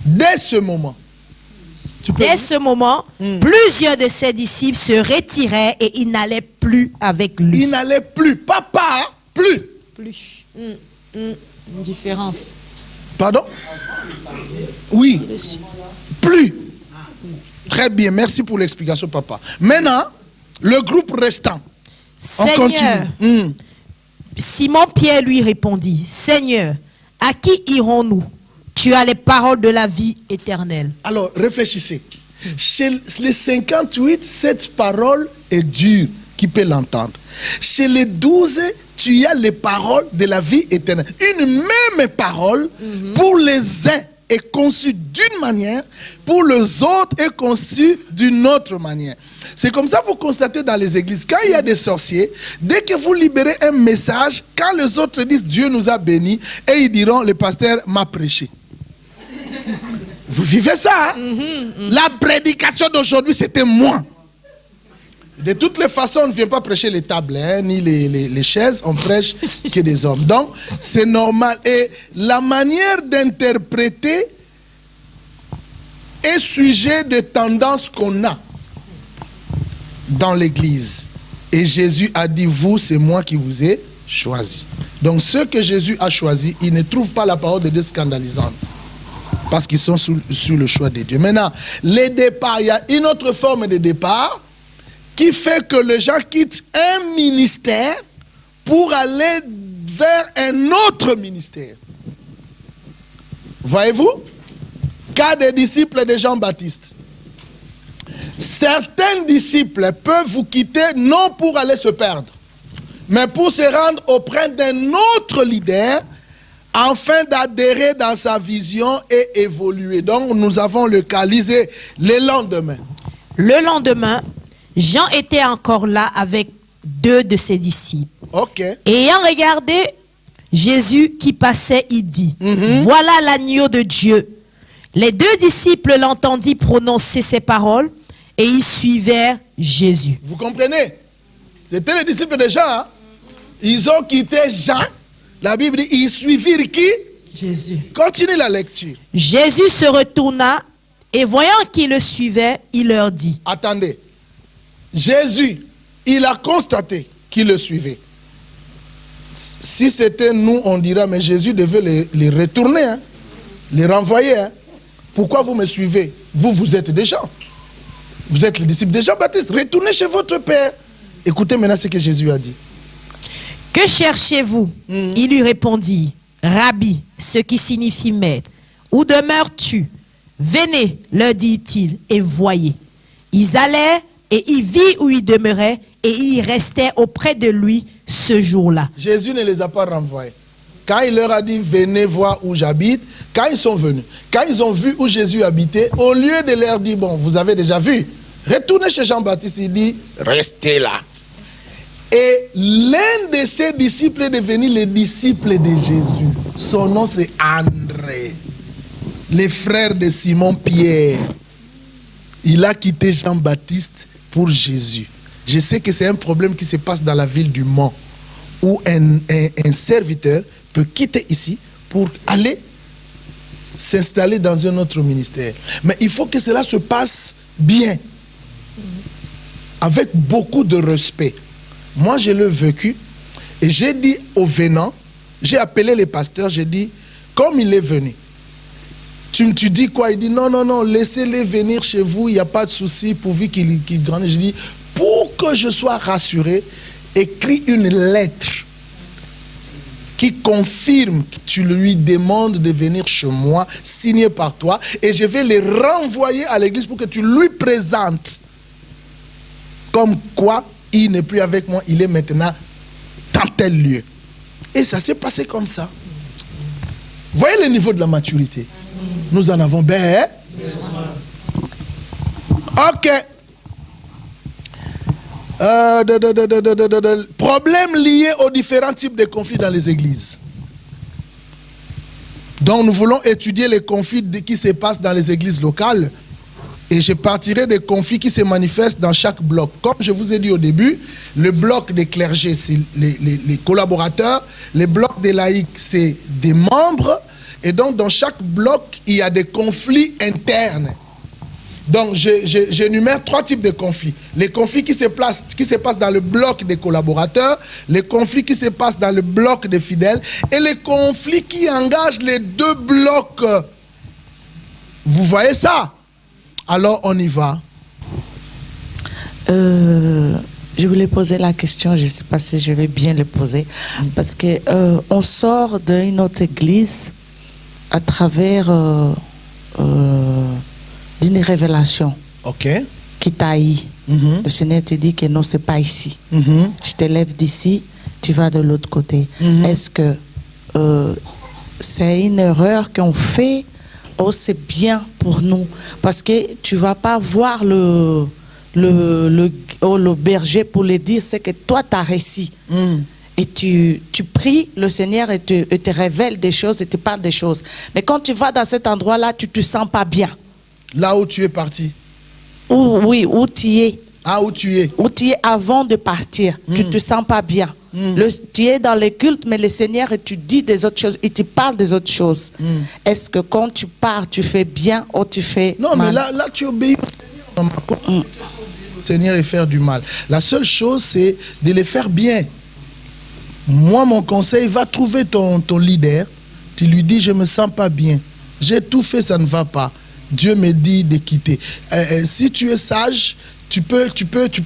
[SPEAKER 1] Dès ce moment.
[SPEAKER 5] Dès ce moment, plusieurs de ses disciples se retiraient et ils n'allaient plus avec lui.
[SPEAKER 1] Ils n'allaient plus. Papa, plus.
[SPEAKER 5] Plus. Une différence.
[SPEAKER 1] Pardon? Oui. Plus. Très bien, merci pour l'explication, papa. Maintenant, le groupe restant.
[SPEAKER 5] Seigneur, Simon-Pierre lui répondit: Seigneur, à qui irons-nous? Tu as les paroles de la vie éternelle.
[SPEAKER 1] Alors, réfléchissez. Chez les 58, cette parole est dure. Qui peut l'entendre? Chez les 12, tu as les paroles de la vie éternelle. Une même parole, pour les uns est conçue d'une manière, pour les autres est conçue d'une autre manière. C'est comme ça que vous constatez dans les églises. Quand il y a des sorciers, dès que vous libérez un message, quand les autres disent Dieu nous a bénis, et ils diront le pasteur m'a prêché. Vous vivez ça, hein? La prédication d'aujourd'hui, c'était moi. De toutes les façons, on ne vient pas prêcher les tables, hein, ni les chaises, on prêche que des hommes. Donc, c'est normal. Et la manière d'interpréter est sujet de tendances qu'on a dans l'église. Et Jésus a dit, vous, c'est moi qui vous ai choisi. Donc, ceux que Jésus a choisis, ils ne trouvent pas la parole de Dieu scandalisante. Parce qu'ils sont sous le choix de Dieu. Maintenant, les départs, il y a une autre forme de départ qui fait que les gens quittent un ministère pour aller vers un autre ministère. Voyez-vous? Cas des disciples de Jean-Baptiste. Certains disciples peuvent vous quitter non pour aller se perdre, mais pour se rendre auprès d'un autre leader afin d'adhérer dans sa vision et évoluer. Donc nous avons le cas. Lisez le lendemain.
[SPEAKER 5] Le lendemain, Jean était encore là avec 2 de ses disciples.
[SPEAKER 1] Ok.
[SPEAKER 5] Ayant regardé Jésus qui passait, il dit, voilà l'agneau de Dieu. Les deux disciples l'entendirent prononcer ces paroles et ils suivèrent Jésus.
[SPEAKER 1] Vous comprenez? C'était les disciples de Jean. Hein? Ils ont quitté Jean. La Bible dit, ils suivirent qui?
[SPEAKER 5] Jésus.
[SPEAKER 1] Continue la lecture.
[SPEAKER 5] Jésus se retourna et voyant qu'ils le suivaient, il leur dit.
[SPEAKER 1] Attendez. Jésus, il a constaté qu'ils le suivaient. Si c'était nous, on dirait, mais Jésus devait les retourner, hein, les renvoyer. Hein. Pourquoi vous me suivez? Vous, vous êtes des gens. Vous êtes les disciples de Jean-Baptiste. Retournez chez votre Père. Écoutez maintenant ce que Jésus a dit.
[SPEAKER 5] Que cherchez-vous? Il lui répondit, Rabbi, ce qui signifie maître. Où demeures-tu? Venez, leur dit-il, et voyez. Ils allèrent et ils virent où il demeurait et ils restaient auprès de lui ce jour-là.
[SPEAKER 1] Jésus ne les a pas renvoyés. Quand il leur a dit, venez voir où j'habite, quand ils sont venus, quand ils ont vu où Jésus habitait, au lieu de leur dire, bon, vous avez déjà vu, retournez chez Jean-Baptiste, il dit, restez là. Et l'un de ses disciples est devenu le disciple de Jésus. Son nom c'est André, le frère de Simon-Pierre. Il a quitté Jean-Baptiste pour Jésus. Je sais que c'est un problème qui se passe dans la ville du Mans, où un serviteur peut quitter ici pour aller s'installer dans un autre ministère. Mais il faut que cela se passe bien, avec beaucoup de respect. Moi, je l'ai vécu et j'ai dit aux venants, j'ai appelé les pasteurs, j'ai dit, comme il est venu, tu dis quoi? Il dit, non, non, non, laissez-les venir chez vous, il n'y a pas de souci, pourvu qu'ils grandissent. Je dis, pour que je sois rassuré, écris une lettre qui confirme que tu lui demandes de venir chez moi, signée par toi, et je vais les renvoyer à l'église pour que tu lui présentes. Comme quoi, il n'est plus avec moi, il est maintenant dans tel lieu. Et ça s'est passé comme ça. Voyez le niveau de la maturité. Nous en avons bien. Ok. Problèmes liés aux différents types de conflits dans les églises. Donc nous voulons étudier les conflits qui se passent dans les églises locales. Et je partirai des conflits qui se manifestent dans chaque bloc. Comme je vous ai dit au début, le bloc des clergés, c'est les collaborateurs. Le bloc des laïcs, c'est des membres. Et donc, dans chaque bloc, il y a des conflits internes. Donc, j'énumère 3 types de conflits. Les conflits qui se passent dans le bloc des collaborateurs, les conflits qui se passent dans le bloc des fidèles, et les conflits qui engagent les 2 blocs. Vous voyez ça? Alors, on y va.
[SPEAKER 6] Je voulais poser la question, je ne sais pas si je vais bien le poser, parce que on sort d'une autre église à travers d'une révélation qui taillit. Le Seigneur te dit que non, ce n'est pas ici. Je te lève d'ici, tu vas de l'autre côté. Est-ce que c'est une erreur qu'on fait? Oh, c'est bien pour nous, parce que tu ne vas pas voir le berger pour lui dire ce que toi tu as réussi. Et tu pries le Seigneur et te révèle des choses et te parle des choses. Mais quand tu vas dans cet endroit-là, tu ne te sens pas bien.
[SPEAKER 1] Là où tu es parti.
[SPEAKER 6] Oui, où tu es.
[SPEAKER 1] Ah, où tu es.
[SPEAKER 6] Où tu es avant de partir. Tu ne te sens pas bien. Tu es dans les cultes, mais le Seigneur, tu dis des autres choses, il te parle des autres choses. Est-ce que quand tu pars, tu fais bien ou tu fais
[SPEAKER 1] non,
[SPEAKER 6] mal?
[SPEAKER 1] Mais là tu obéis au Seigneur. Le Seigneur et faire du mal. La seule chose, c'est de les faire bien. Moi, mon conseil, va trouver ton leader. Tu lui dis, je ne me sens pas bien. J'ai tout fait, ça ne va pas. Dieu me dit de quitter. Si tu es sage, tu peux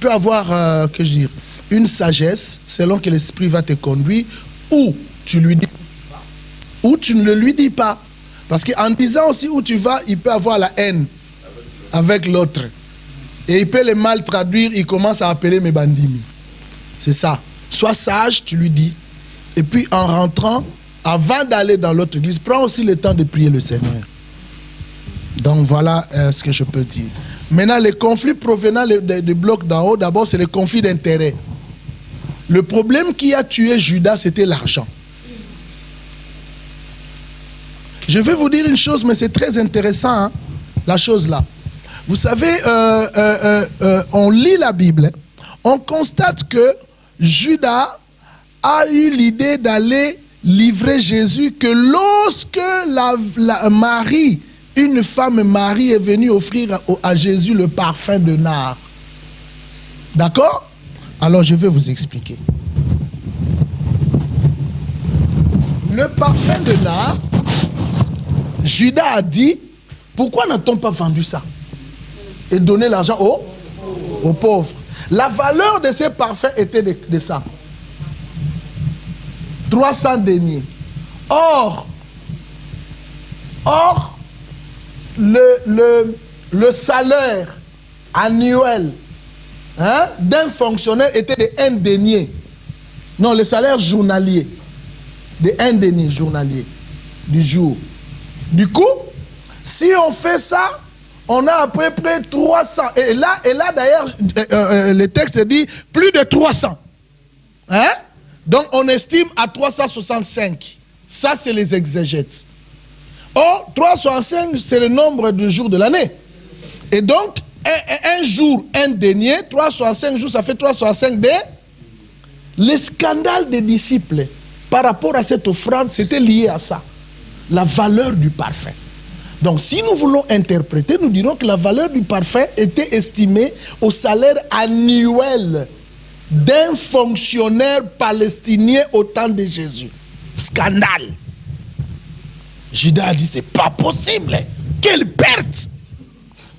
[SPEAKER 1] avoir, que je dis, une sagesse, selon que l'esprit va te conduire, ou tu lui dis, ou tu ne le lui dis pas. Parce qu'en disant aussi où tu vas, il peut avoir la haine avec l'autre. Et il peut le mal traduire, il commence à appeler mes bandits. C'est ça. Sois sage, tu lui dis. Et puis en rentrant, avant d'aller dans l'autre église, prends aussi le temps de prier le Seigneur. Donc voilà ce que je peux dire. Maintenant, les conflits provenant des blocs d'en haut, d'abord, c'est les conflits d'intérêt. Le problème qui a tué Judas, c'était l'argent. Je vais vous dire une chose, mais c'est très intéressant, hein, la chose là. Vous savez, on lit la Bible, on constate que Judas a eu l'idée d'aller livrer Jésus, que lorsque Marie, une femme Marie, est venue offrir à Jésus le parfum de nard. D'accord? Alors je vais vous expliquer. Le parfum de nard, Judas a dit, pourquoi n'a-t-on pas vendu ça et donné l'argent aux pauvres? La valeur de ces parfums était de ça. 300 deniers. Or, le salaire annuel, hein, d'un fonctionnaire était de 1 denier. Non, le salaire journalier. De 1 denier journalier du jour. Du coup, si on fait ça, on a à peu près 300. Et là d'ailleurs, le texte dit plus de 300. Hein? Donc, on estime à 365. Ça, c'est les exégètes. Or, 365, c'est le nombre de jours de l'année. Et donc, un jour, 1 denier, 365 jours, ça fait 365 des... Le scandale des disciples, par rapport à cette offrande, c'était lié à ça. La valeur du parfum. Donc, si nous voulons interpréter, nous dirons que la valeur du parfum était estimée au salaire annuel d'un fonctionnaire palestinien au temps de Jésus. Scandale. Judas a dit, c'est pas possible. Quelle perte!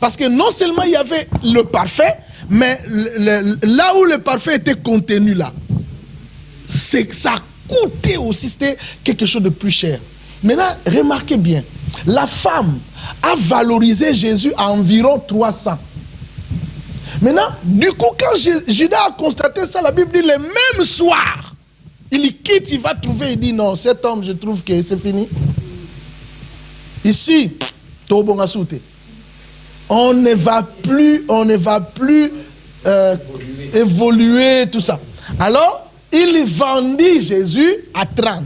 [SPEAKER 1] Parce que non seulement il y avait le parfum, mais là où le parfum était contenu là, ça coûtait aussi, c'était quelque chose de plus cher. Maintenant, remarquez bien, la femme a valorisé Jésus à environ 300. Maintenant, du coup, quand Judas a constaté ça, la Bible dit le même soir, il quitte, il va trouver, il dit non, cet homme, je trouve que c'est fini. Ici, on ne va plus évoluer, tout ça. Alors, il vendit Jésus à 30.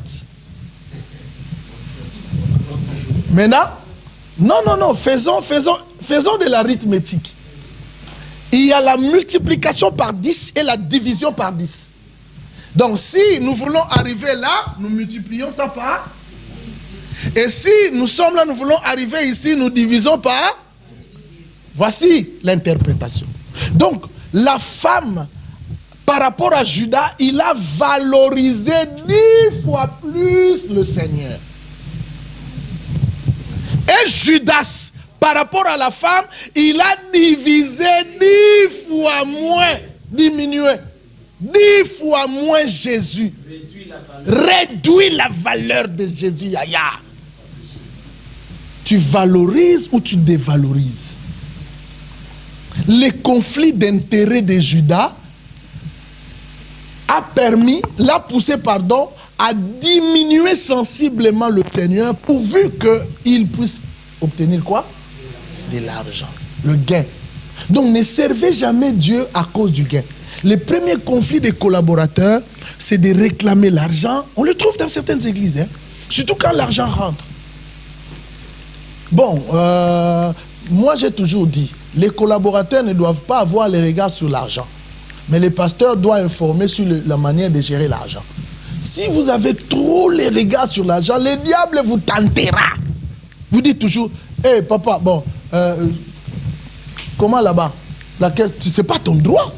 [SPEAKER 1] Maintenant, non, faisons de l'arithmétique. Il y a la multiplication par 10 et la division par 10. Donc, si nous voulons arriver là, nous multiplions ça par... Et si nous sommes là, nous voulons arriver ici, nous divisons par... Voici l'interprétation. Donc, la femme, par rapport à Judas, il a valorisé 10 fois plus le Seigneur. Et Judas, par rapport à la femme, il a divisé 10 fois moins, diminué, 10 fois moins Jésus. Réduit la valeur de Jésus, Yaya. Tu valorises ou tu dévalorises? Les conflits d'intérêts de Judas l'a poussé, à diminuer sensiblement le Seigneur pourvu qu'il puisse obtenir quoi? De l'argent, le gain. Donc ne servez jamais Dieu à cause du gain. Les premiers conflits des collaborateurs, c'est de réclamer l'argent. On le trouve dans certaines églises, hein? Surtout quand l'argent rentre. Bon, moi j'ai toujours dit, les collaborateurs ne doivent pas avoir les regards sur l'argent. Mais les pasteurs doivent informer sur la manière de gérer l'argent. Si vous avez trop les regards sur l'argent, le diable vous tentera. Vous dites toujours, hé papa, bon, comment là-bas? C'est pas ton droit.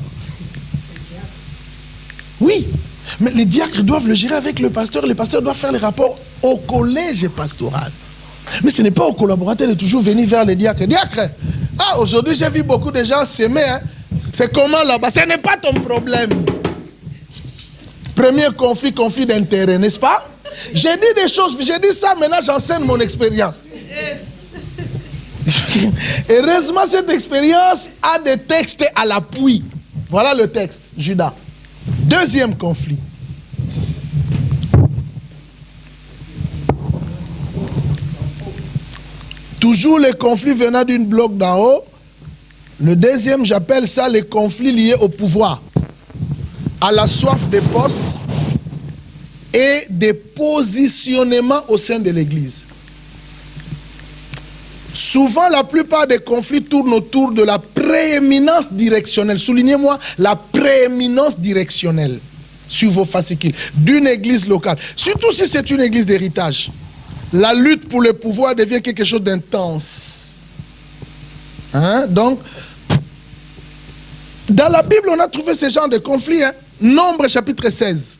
[SPEAKER 1] Oui, mais les diacres doivent le gérer avec le pasteur. Les pasteurs doivent faire les rapports au collège pastoral. Mais ce n'est pas aux collaborateurs de toujours venir vers les diacres. Diacre, ah, aujourd'hui j'ai vu beaucoup de gens s'aimer. Hein. C'est comment là-bas? Ce n'est pas ton problème. Premier conflit d'intérêt, n'est-ce pas? J'ai dit des choses, j'ai dit ça, maintenant j'enseigne mon expérience. Heureusement, cette expérience a des textes à l'appui. Voilà le texte, Judas. Deuxième conflit. Toujours les conflits venant d'une bloc d'en haut. Le deuxième, j'appelle ça les conflits liés au pouvoir, à la soif des postes et des positionnements au sein de l'Église. Souvent, la plupart des conflits tournent autour de la prééminence directionnelle. Soulignez-moi la prééminence directionnelle sur vos fascicules d'une église locale. Surtout si c'est une église d'héritage. La lutte pour le pouvoir devient quelque chose d'intense. Hein? Donc, dans la Bible, on a trouvé ce genre de conflit. Hein? Nombre chapitre 16.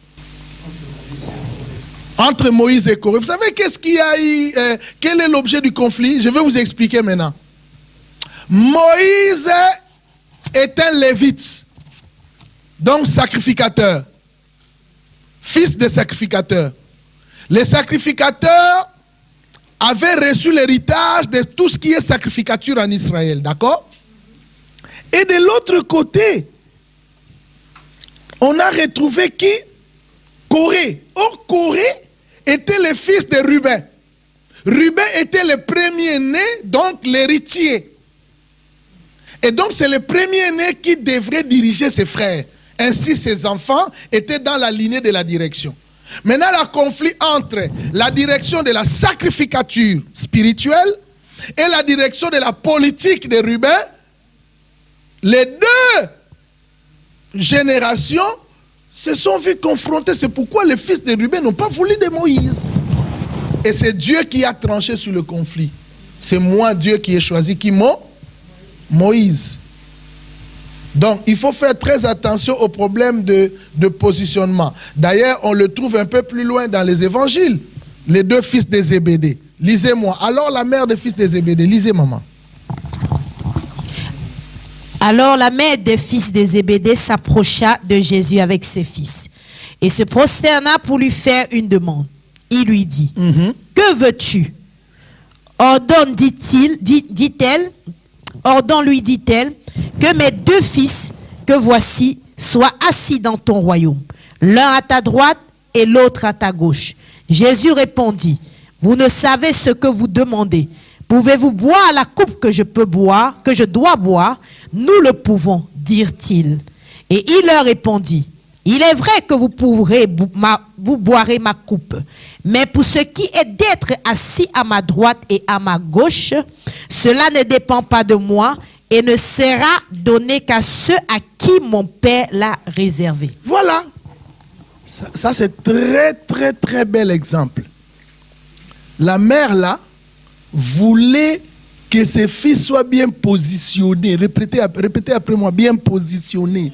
[SPEAKER 1] Entre Moïse et Corée. Vous savez qu'est-ce qu'il y a eu, quel est l'objet du conflit? Je vais vous expliquer maintenant. Moïse est un lévite, donc sacrificateur, fils de sacrificateur. Les sacrificateurs avaient reçu l'héritage de tout ce qui est sacrificature en Israël, d'accord? Et de l'autre côté, on a retrouvé qui? Corée. Or, Corée était le fils de Ruben. Ruben était le premier-né, donc l'héritier. Et donc, c'est le premier-né qui devrait diriger ses frères. Ainsi, ses enfants étaient dans la lignée de la direction. Maintenant, le conflit entre la direction de la sacrificature spirituelle et la direction de la politique de Ruben, les deux générations se sont vus confrontés. C'est pourquoi les fils de Ruben n'ont pas voulu de Moïse. Et c'est Dieu qui a tranché sur le conflit. C'est moi, Dieu, qui ai choisi qui? Moïse. Donc, il faut faire très attention au problème de positionnement. D'ailleurs, on le trouve un peu plus loin dans les évangiles. Les deux fils de Zébédée. Lisez-moi. Alors, la mère des fils de Zébédée. Lisez, maman.
[SPEAKER 5] Alors la mère des fils de Zébédée s'approcha de Jésus avec ses fils et se prosterna pour lui faire une demande. Il lui dit, que veux-tu? Ordonne, dit-elle, ordonne-lui, dit-elle, que mes deux fils que voici soient assis dans ton royaume, l'un à ta droite et l'autre à ta gauche. Jésus répondit, vous ne savez ce que vous demandez. Pouvez-vous boire la coupe que je dois boire? Nous le pouvons, dirent-ils. Et il leur répondit, il est vrai que vous boirez ma coupe, mais pour ce qui est d'être assis à ma droite et à ma gauche, cela ne dépend pas de moi et ne sera donné qu'à ceux à qui mon Père l'a réservé.
[SPEAKER 1] Voilà. Ça c'est très, très, très bel exemple. La mère là voulait que ses fils soient bien positionnés. Répétez après moi, bien positionnés.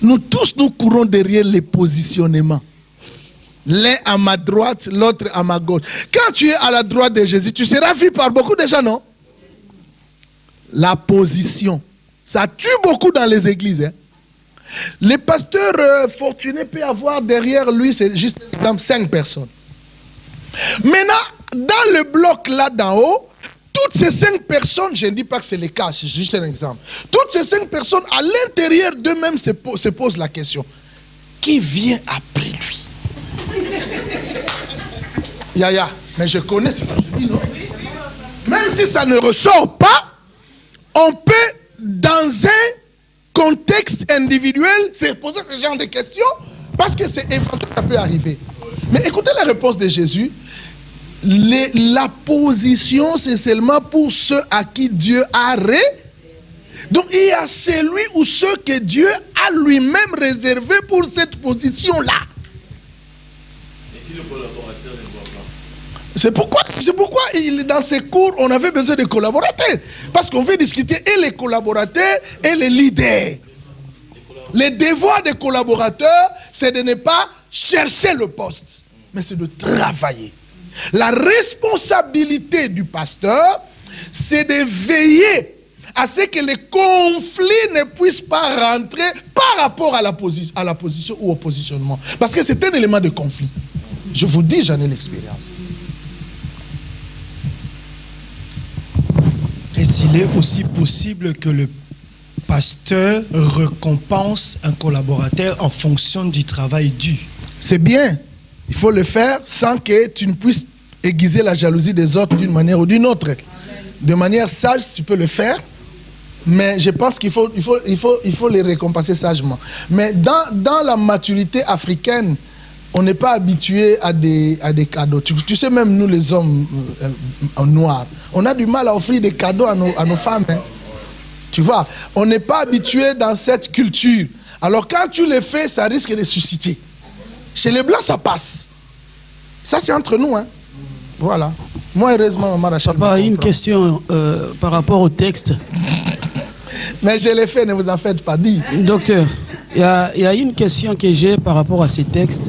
[SPEAKER 1] Nous tous, nous courons derrière les positionnements. L'un à ma droite, l'autre à ma gauche. Quand tu es à la droite de Jésus, tu seras vu par beaucoup de gens, non? La position. Ça tue beaucoup dans les églises. Hein? Les pasteurs fortunés peuvent avoir derrière lui, c'est juste 5 personnes. Maintenant, dans le bloc là d'en haut, toutes ces 5 personnes, je ne dis pas que c'est le cas, c'est juste un exemple. Toutes ces 5 personnes, à l'intérieur d'eux-mêmes, se posent la question. Qui vient après lui? Yaya, mais je connais ce que je dis, non? Même si ça ne ressort pas, on peut, dans un contexte individuel, se poser ce genre de questions, parce que c'est éventuel, ça peut arriver. Mais écoutez la réponse de Jésus. La position, c'est seulement pour ceux à qui Dieu a Donc il y a celui ou ceux que Dieu a lui-même réservé pour cette position-là.
[SPEAKER 4] Et si le collaborateur ne voit pas?
[SPEAKER 1] C'est pourquoi dans ces cours, on avait besoin de collaborateurs. Parce qu'on veut discuter et les collaborateurs et les leaders. Les devoirs des collaborateurs, c'est de ne pas chercher le poste, mais c'est de travailler. La responsabilité du pasteur, c'est de veiller à ce que les conflits ne puissent pas rentrer par rapport à la position ou au positionnement. Parce que c'est un élément de conflit. Je vous dis, j'en ai l'expérience.
[SPEAKER 7] Et s'il est aussi possible que le pasteur récompense un collaborateur en fonction du travail dû.
[SPEAKER 1] C'est bien. Il faut le faire sans que tu ne puisses aiguiser la jalousie des autres d'une manière ou d'une autre. De manière sage, tu peux le faire. Mais je pense qu'il faut les récompenser sagement. Mais dans la maturité africaine, on n'est pas habitué à des cadeaux. Tu sais, même nous les hommes en noir, on a du mal à offrir des cadeaux à nos femmes. Hein. Tu vois, on n'est pas habitué dans cette culture. Alors quand tu le fais, ça risque de susciter. Chez les Blancs, ça passe. Ça, c'est entre nous. Hein. Voilà. Moi, heureusement, maman Rachel.
[SPEAKER 9] Papa, une question par rapport au texte.
[SPEAKER 1] Mais je l'ai fait, ne vous en faites pas, dis.
[SPEAKER 9] Docteur, il y a une question que j'ai par rapport à ces textes.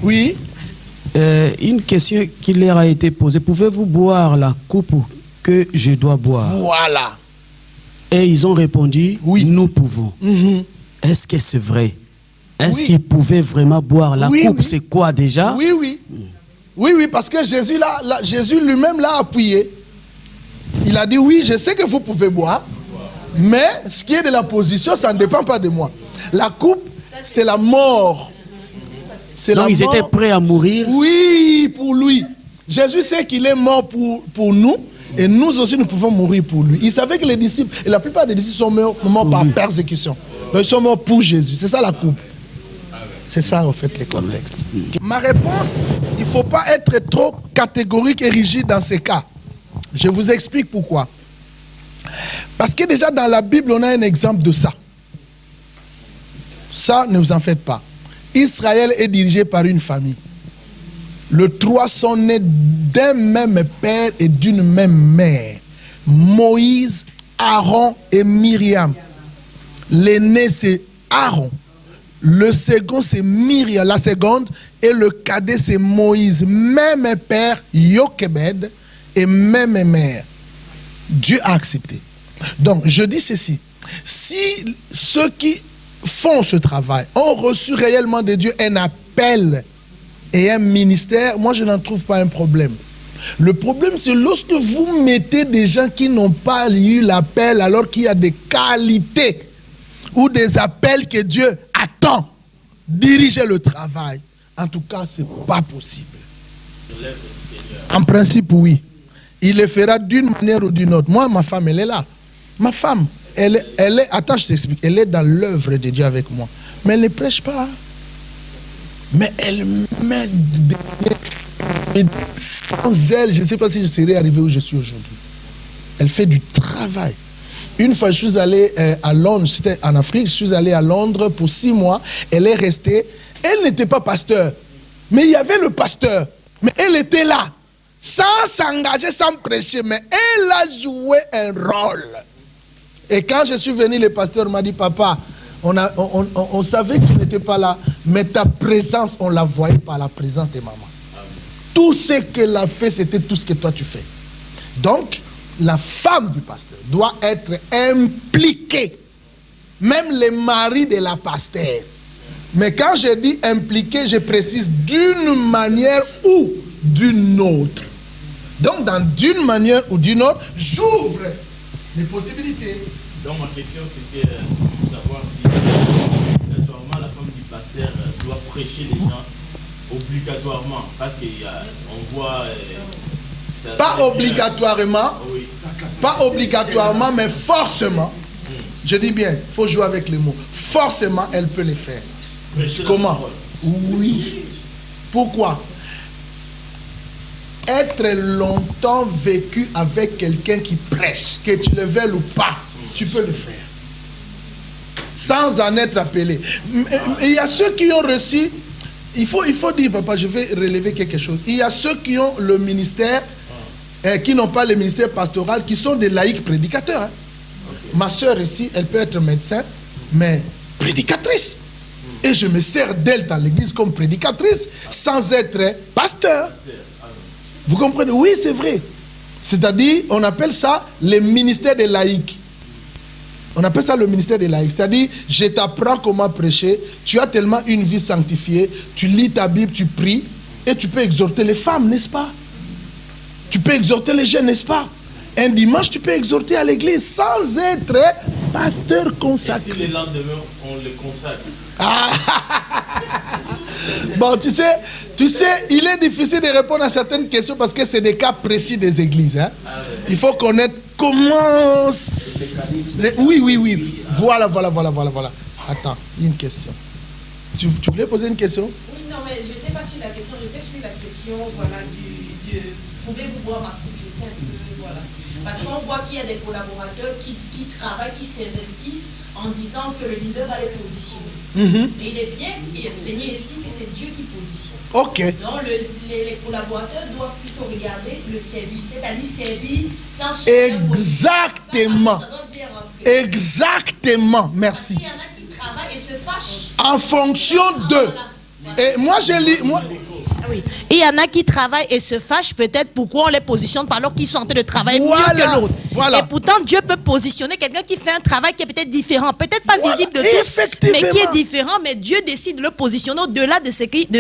[SPEAKER 1] Oui.
[SPEAKER 9] Une question qui leur a été posée. Pouvez-vous boire la coupe que je dois boire?
[SPEAKER 1] Voilà.
[SPEAKER 9] Et ils ont répondu,
[SPEAKER 1] oui,
[SPEAKER 9] nous pouvons. Est-ce que c'est vrai? Est-ce qu'ils pouvaient vraiment boire la coupe? C'est quoi déjà?
[SPEAKER 1] Oui, oui. Oui, parce que Jésus lui-même l'a appuyé. Il a dit, oui, je sais que vous pouvez boire, mais ce qui est de la position, ça ne dépend pas de moi. La coupe, c'est la mort.
[SPEAKER 9] Donc ils étaient prêts à mourir?
[SPEAKER 1] Oui, pour lui. Jésus sait qu'il est mort pour nous, et nous aussi, nous pouvons mourir pour lui. Il savait que les disciples, et la plupart des disciples sont morts par persécution. Donc ils sont morts pour Jésus. C'est ça la coupe. C'est ça, en fait, le contexte. Ma réponse, il ne faut pas être trop catégorique et rigide dans ces cas. Je vous explique pourquoi. Parce que déjà dans la Bible, on a un exemple de ça. Ça, ne vous en faites pas. Israël est dirigé par une famille. Les trois sont nés d'un même père et d'une même mère. Moïse, Aaron et Myriam. L'aîné, c'est Aaron. Le second, c'est Myriam, la seconde. Et le cadet, c'est Moïse. Même père, Jochebed, et même mère. Dieu a accepté. Donc, je dis ceci. Si ceux qui font ce travail ont reçu réellement de Dieu un appel et un ministère, moi, je n'en trouve pas un problème. Le problème, c'est lorsque vous mettez des gens qui n'ont pas eu l'appel alors qu'il y a des qualités ou des appels que Dieu attend. Diriger le travail. En tout cas, ce n'est pas possible. En principe, oui. Il le fera d'une manière ou d'une autre. Moi, ma femme, elle est là. Ma femme, elle est, attends, je t'explique, elle est dans l'œuvre de Dieu avec moi. Mais elle ne prêche pas. Mais elle m'aide. Sans elle, je ne sais pas si je serais arrivé où je suis aujourd'hui. Elle fait du travail. Une fois, je suis allé à Londres, c'était en Afrique, je suis allé à Londres pour 6 mois. Elle est restée. Elle n'était pas pasteur. Mais il y avait le pasteur. Mais elle était là. Sans s'engager, sans prêcher. Mais elle a joué un rôle. Et quand je suis venu, le pasteur m'a dit, papa, on savait que tu n'étais pas là. Mais ta présence, on la voyait par la présence de maman. Tout ce qu'elle a fait, c'était tout ce que toi tu fais. Donc, la femme du pasteur doit être impliquée. Même le mari de la pasteur. Mais quand je dis impliqué, je précise d'une manière ou d'une autre. Donc, d'une manière ou d'une autre, j'ouvre les possibilités.
[SPEAKER 4] Donc, ma question, c'était de savoir si obligatoirement la femme du pasteur doit prêcher les gens obligatoirement. Parce qu'on voit...
[SPEAKER 1] pas obligatoirement,
[SPEAKER 4] oui.
[SPEAKER 1] Pas obligatoirement, mais forcément. Je dis bien, il faut jouer avec les mots. Forcément, elle peut les faire.
[SPEAKER 4] Prêcher
[SPEAKER 1] comment? Oui. Pourquoi? Être longtemps vécu avec quelqu'un qui prêche, que tu le veuilles ou pas, tu peux le faire. Sans en être appelé. Il y a ceux qui ont reçu, il faut dire, papa, je vais relever quelque chose. Il y a ceux qui ont le ministère, qui n'ont pas le ministère pastoral, qui sont des laïcs prédicateurs. Hein. Ma soeur ici, elle peut être médecin, mais prédicatrice. Et je me sers d'elle dans l'église comme prédicatrice, sans être pasteur. Vous comprenez? Oui, c'est vrai. C'est-à-dire, on appelle ça le ministère des laïcs. On appelle ça le ministère des laïcs. C'est-à-dire, je t'apprends comment prêcher, tu as tellement une vie sanctifiée, tu lis ta Bible, tu pries, et tu peux exhorter les femmes, n'est-ce pas? Tu peux exhorter les jeunes, n'est-ce pas? Un dimanche, tu peux exhorter à l'église sans être pasteur consacré.
[SPEAKER 4] Et si les lendemains, on les consacre?
[SPEAKER 1] Ah. Bon, tu sais, il est difficile de répondre à certaines questions parce que c'est des cas précis des églises. Hein. Il faut connaître comment... Oui. Voilà. Attends, il y a une question. Tu voulais poser une question?
[SPEAKER 5] Oui, non, mais je n'étais pas sur la question, j'étais sur la question, voilà, pouvez-vous boire ma coupe? J'étais un peu, voilà. Parce qu'on voit qu'il y a des collaborateurs qui travaillent, qui s'investissent en disant que le leader va les positionner. Mais il est bien enseigné ici que c'est Dieu qui positionne.
[SPEAKER 1] Ok.
[SPEAKER 5] Donc les collaborateurs doivent plutôt regarder le service, c'est-à-dire servir sans chercher.
[SPEAKER 1] Exactement. Exactement. Merci.
[SPEAKER 5] Il y en a qui travaillent et se fâchent.
[SPEAKER 1] En fonction de. Et moi, je lis. Moi,
[SPEAKER 5] oui. Il y en a qui travaillent et se fâchent peut-être pourquoi on les positionne alors qu'ils sont en train de travailler mieux que l'autre.
[SPEAKER 1] Voilà.
[SPEAKER 5] Et pourtant, Dieu peut positionner quelqu'un qui fait un travail qui est peut-être différent, peut-être pas visible de tous, mais qui est différent, mais Dieu décide de le positionner au-delà de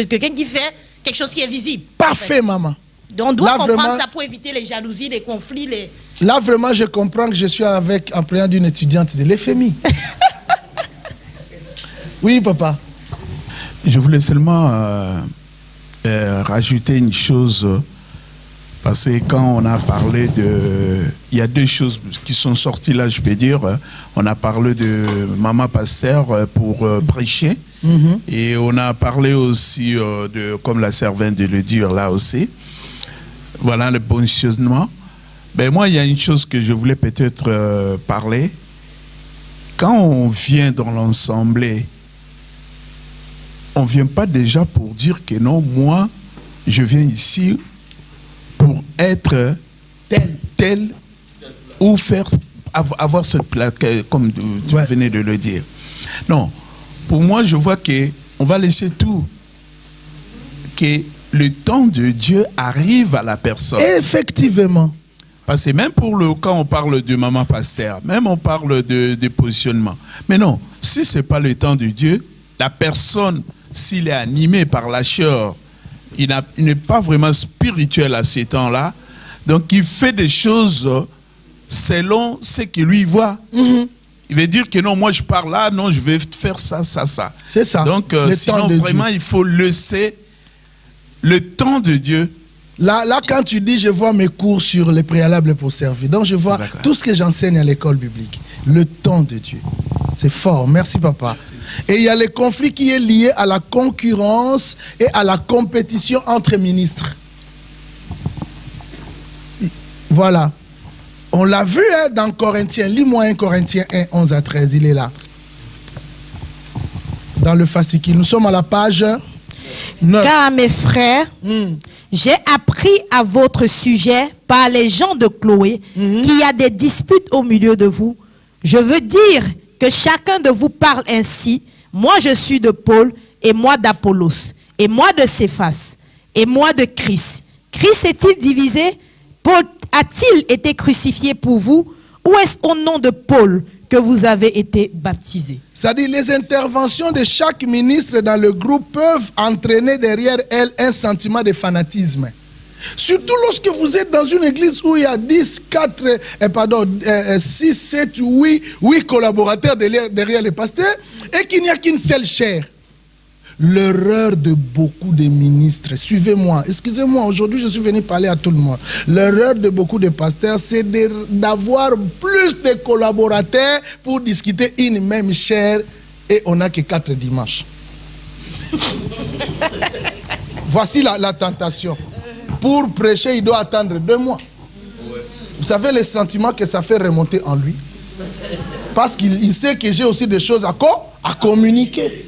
[SPEAKER 5] quelqu'un qui fait quelque chose qui est visible.
[SPEAKER 1] Parfait,
[SPEAKER 5] en fait.
[SPEAKER 1] maman.
[SPEAKER 5] Donc on doit
[SPEAKER 1] là,
[SPEAKER 5] comprendre
[SPEAKER 1] vraiment,
[SPEAKER 5] ça pour éviter les jalousies, les conflits.
[SPEAKER 1] Là, vraiment, je comprends que je suis en présence d'une étudiante de l'FMI. Oui, papa.
[SPEAKER 10] Je voulais seulement rajouter une chose, parce que quand on a parlé de... Il y a deux choses qui sont sorties là, je peux dire. On a parlé de Maman Pasteur pour prêcher, et on a parlé aussi de, comme la sœur vient de le dire là aussi, voilà le positionnement. Ben moi, il y a une chose que je voulais peut-être parler. Quand on vient dans l'assemblée, on ne vient pas déjà pour dire que non, moi, je viens ici pour être tel ou faire, avoir cette plaque, comme tu venais de le dire. Non, pour moi, je vois qu'on va laisser tout, que le temps de Dieu arrive à la personne.
[SPEAKER 1] Effectivement.
[SPEAKER 10] Parce que même quand on parle de Maman Pasteur, même on parle de positionnement. Mais non, si ce n'est pas le temps de Dieu, la personne, s'il est animé par la chair, il n'est pas vraiment spirituel à ce temps-là. Donc il fait des choses selon ce que lui voit. Il veut dire que non, moi je pars là, non, je vais faire ça, ça, ça.
[SPEAKER 1] C'est ça.
[SPEAKER 10] Donc sinon vraiment, il faut laisser le temps de Dieu.
[SPEAKER 1] Là, quand tu dis, je vois mes cours sur les préalables pour servir. Donc, je vois tout ce que j'enseigne à l'école biblique. Le temps de Dieu. C'est fort. Merci, papa. Merci. Et il y a le conflit qui est lié à la concurrence et à la compétition entre ministres. Voilà. On l'a vu hein, dans Corinthiens. Lis-moi 1 Corinthiens 1, 11 à 13. Il est là. Dans le fascicule. Nous sommes à la page 9.
[SPEAKER 5] Car mes frères... J'ai appris à votre sujet par les gens de Chloé qu'il y a des disputes au milieu de vous. Je veux dire que chacun de vous parle ainsi. Moi je suis de Paul, et moi d'Apollos, et moi de Céphas, et moi de Christ. Christ est-il divisé? Paul a-t-il été crucifié pour vous? Ou est-ce au nom de Paul que vous avez été baptisés?
[SPEAKER 1] C'est-à-dire les interventions de chaque ministre dans le groupe peuvent entraîner derrière elles un sentiment de fanatisme. Surtout lorsque vous êtes dans une église où il y a 6, 7, 8 collaborateurs derrière les pasteurs et qu'il n'y a qu'une seule chair. L'erreur de beaucoup de ministres, suivez-moi, excusez-moi, aujourd'hui je suis venu parler à tout le monde. L'erreur de beaucoup de pasteurs, c'est d'avoir plus de collaborateurs pour discuter une même chair et on n'a que 4 dimanches. Voici la tentation. Pour prêcher, il doit attendre 2 mois. Vous savez les sentiments que ça fait remonter en lui. Parce qu'il sait que j'ai aussi des choses à communiquer.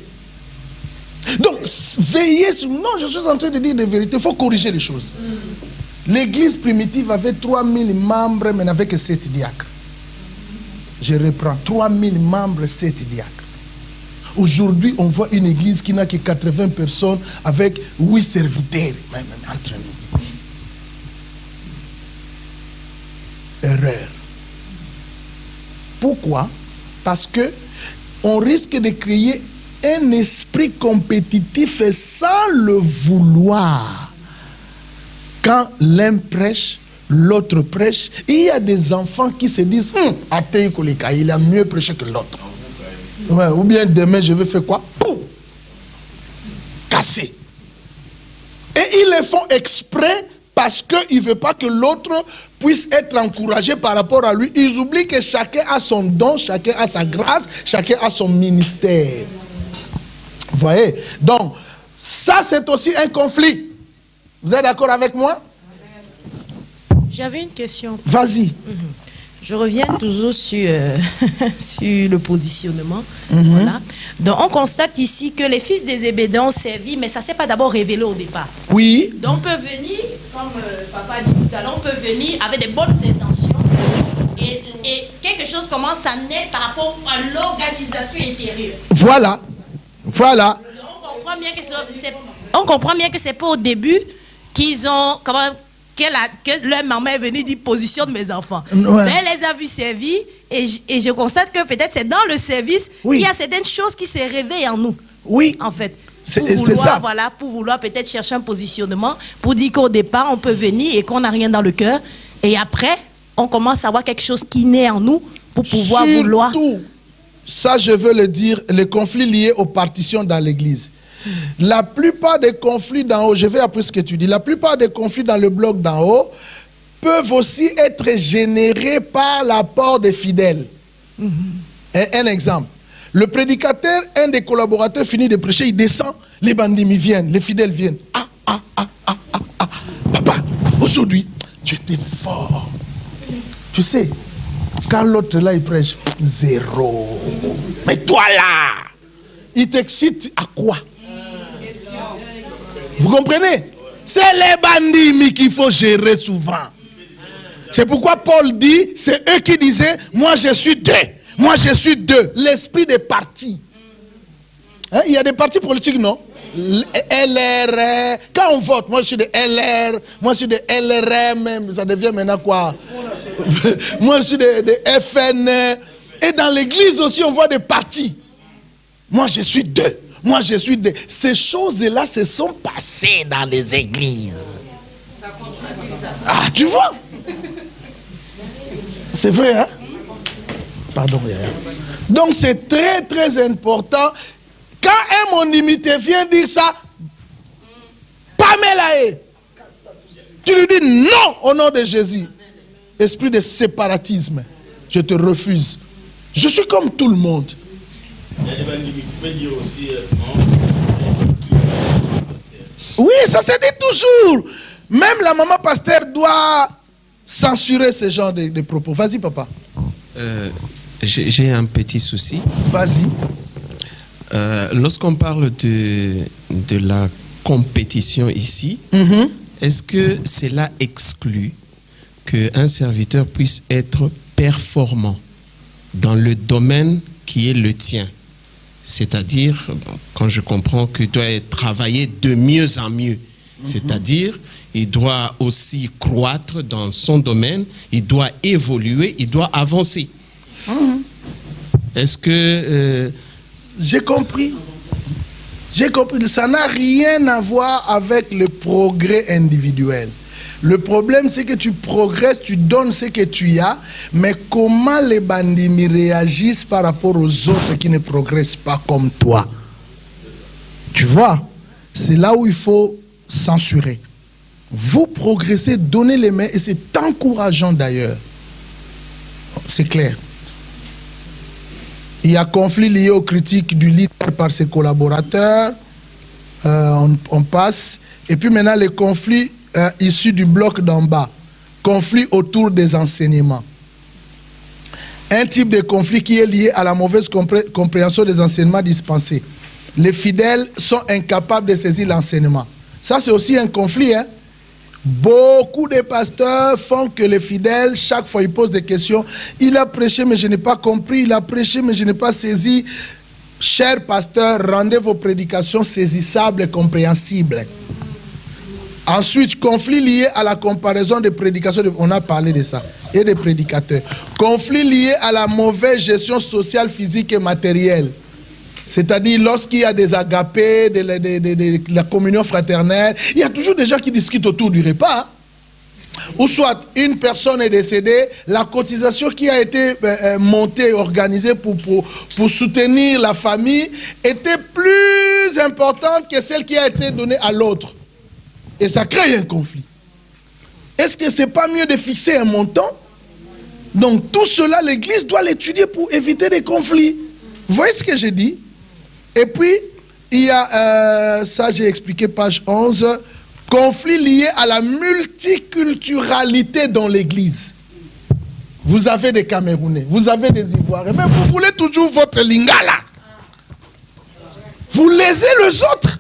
[SPEAKER 1] Donc, veillez sur... Non, je suis en train de dire des vérités. Il faut corriger les choses. L'église primitive avait 3000 membres, mais n'avait que 7 diacres. Je reprends. 3000 membres, 7 diacres. Aujourd'hui, on voit une église qui n'a que 80 personnes avec 8 serviteurs, même entre nous. Erreur. Pourquoi? Parce que on risque de créer un esprit compétitif sans le vouloir. Quand l'un prêche, l'autre prêche, il y a des enfants qui se disent il a mieux prêché que l'autre. Ouais, ou bien demain je vais faire quoi? Pouf, casser. Et ils le font exprès parce qu'ils ne veulent pas que l'autre puisse être encouragé par rapport à lui. Ils oublient que chacun a son don, chacun a sa grâce, chacun a son ministère. Vous voyez? Donc, ça c'est aussi un conflit. Vous êtes d'accord avec moi?
[SPEAKER 5] J'avais une question.
[SPEAKER 1] Vas-y.
[SPEAKER 5] Je reviens toujours sur, sur le positionnement. Voilà. Donc, on constate ici que les fils des Zébédée ont servi, mais ça ne s'est pas d'abord révélé au départ.
[SPEAKER 1] Oui.
[SPEAKER 5] Donc, on peut venir, comme papa dit tout à l'heure, on peut venir avec des bonnes intentions et quelque chose commence à naître par rapport à l'organisation intérieure.
[SPEAKER 1] Voilà. Voilà.
[SPEAKER 5] Donc, on comprend bien que c'est pas au début qu'ils ont... que leur maman est venue dire position de mes enfants.
[SPEAKER 1] Ouais.
[SPEAKER 5] Elle les a vus servir et je constate que peut-être c'est dans le service qu'il y a certaines choses qui se réveillent en nous.
[SPEAKER 1] Oui.
[SPEAKER 5] En fait.
[SPEAKER 1] C'est
[SPEAKER 5] ça. Voilà, pour vouloir peut-être chercher un positionnement, pour dire qu'au départ on peut venir et qu'on n'a rien dans le cœur. Et après, on commence à avoir quelque chose qui naît en nous pour pouvoir vouloir.
[SPEAKER 1] Ça, je veux le dire, les conflits liés aux partitions dans l'église. La plupart des conflits d'en haut, je vais après ce que tu dis, la plupart des conflits dans le bloc d'en haut peuvent aussi être générés par l'apport des fidèles. Un exemple, le prédicateur, un des collaborateurs finit de prêcher, il descend, les bandits viennent, les fidèles viennent. Papa, aujourd'hui, tu étais fort. Tu sais, quand l'autre là, il prêche, 0. Mais toi là, il t'excite à quoi? Vous comprenez? C'est les bandits qu'il faut gérer souvent. C'est pourquoi Paul dit, c'est eux qui disaient, moi je suis deux. Moi je suis deux. L'esprit des partis. Hein? Il y a des partis politiques, non? LR, quand on vote, moi je suis de LR, moi je suis de LRM, ça devient maintenant quoi? Moi je suis de FN. Et dans l'église aussi, on voit des partis. Moi je suis deux. Moi, je suis de... Ces choses-là se sont passées dans les églises. Ah, tu vois? C'est vrai, hein? Pardon. Donc, c'est très, très important. Quand un monimité vient dire ça, Pamela, tu lui dis non au nom de Jésus. Esprit de séparatisme, je te refuse. Je suis comme tout le monde. Oui, ça se dit toujours. Même la maman pasteur doit censurer ce genre de propos. Vas-y, papa.
[SPEAKER 3] J'ai un petit souci.
[SPEAKER 1] Vas-y.
[SPEAKER 3] Lorsqu'on parle de la compétition ici, est-ce que cela exclut qu'un serviteur puisse être performant dans le domaine qui est le tien? C'est-à-dire, quand je comprends qu'il doit travailler de mieux en mieux, c'est-à-dire, il doit aussi croître dans son domaine, il doit évoluer, il doit avancer. Est-ce que...
[SPEAKER 1] J'ai compris. J'ai compris. Ça n'a rien à voir avec le progrès individuel. Le problème, c'est que tu progresses, tu donnes ce que tu as, mais comment les bandits réagissent par rapport aux autres qui ne progressent pas comme toi? Tu vois? C'est là où il faut censurer. Vous progressez, donnez les mains, et c'est encourageant d'ailleurs. C'est clair. Il y a conflit lié aux critiques du leader par ses collaborateurs. On passe. Et puis maintenant, les conflits issus du bloc d'en bas. Conflit autour des enseignements. Un type de conflit qui est lié à la mauvaise compréhension des enseignements dispensés. Les fidèles sont incapables de saisir l'enseignement. Ça, c'est aussi un conflit. Hein? Beaucoup de pasteurs font que les fidèles, chaque fois, ils posent des questions. Il a prêché, mais je n'ai pas compris. Il a prêché, mais je n'ai pas saisi. Chers pasteurs, rendez vos prédications saisissables et compréhensibles. Ensuite, conflit lié à la comparaison des prédications. On a parlé de ça. Et des prédicateurs. Conflit lié à la mauvaise gestion sociale, physique et matérielle. C'est-à-dire, lorsqu'il y a des agapés, de la communion fraternelle, il y a toujours des gens qui discutent autour du repas. Ou soit, une personne est décédée, la cotisation qui a été montée, organisée pour soutenir la famille, était plus importante que celle qui a été donnée à l'autre. Et ça crée un conflit. Est-ce que ce n'est pas mieux de fixer un montant? Donc, tout cela, l'Église doit l'étudier pour éviter des conflits. Vous voyez ce que j'ai dit? Et puis, il y a, ça j'ai expliqué, page 11, conflit lié à la multiculturalité dans l'église. Vous avez des Camerounais, vous avez des Ivoiriens, mais vous voulez toujours votre lingala. Vous lésez les autres.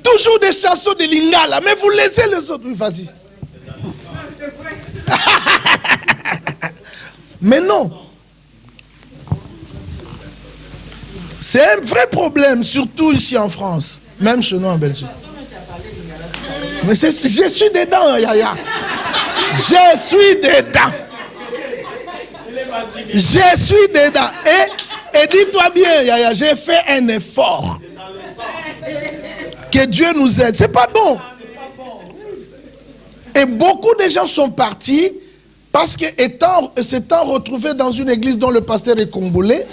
[SPEAKER 1] Toujours des chansons de lingala, mais vous lésez les autres. Oui, vas-y. Mais non. C'est un vrai problème, surtout ici en France, même chez nous en Belgique. Mais je suis dedans, Yaya. Je suis dedans. Je suis dedans. Et dis-toi bien, Yaya, j'ai fait un effort. Que Dieu nous aide. C'est pas bon. Et beaucoup de gens sont partis parce que s'étant retrouvés dans une église dont le pasteur est congolais,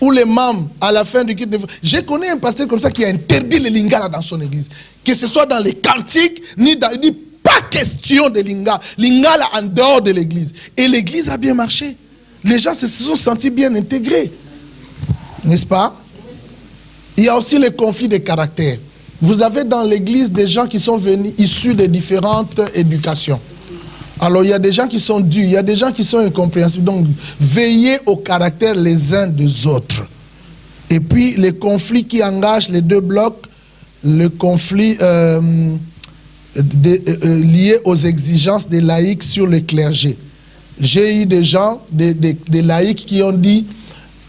[SPEAKER 1] où les membres, à la fin du culte, j'ai connu un pasteur comme ça qui a interdit le lingala dans son église. Que ce soit dans les cantiques, il dit pas question de lingala. Lingala en dehors de l'église. Et l'église a bien marché. Les gens se sont sentis bien intégrés. N'est-ce pas? Il y a aussi les conflits de caractère. Vous avez dans l'église des gens qui sont venus issus de différentes éducations. Alors il y a des gens qui sont durs, il y a des gens qui sont incompréhensibles. Donc veillez au caractère les uns des autres. Et puis les conflits qui engagent les deux blocs, le conflit lié aux exigences des laïcs sur le clergé. J'ai eu des gens, des laïcs qui ont dit,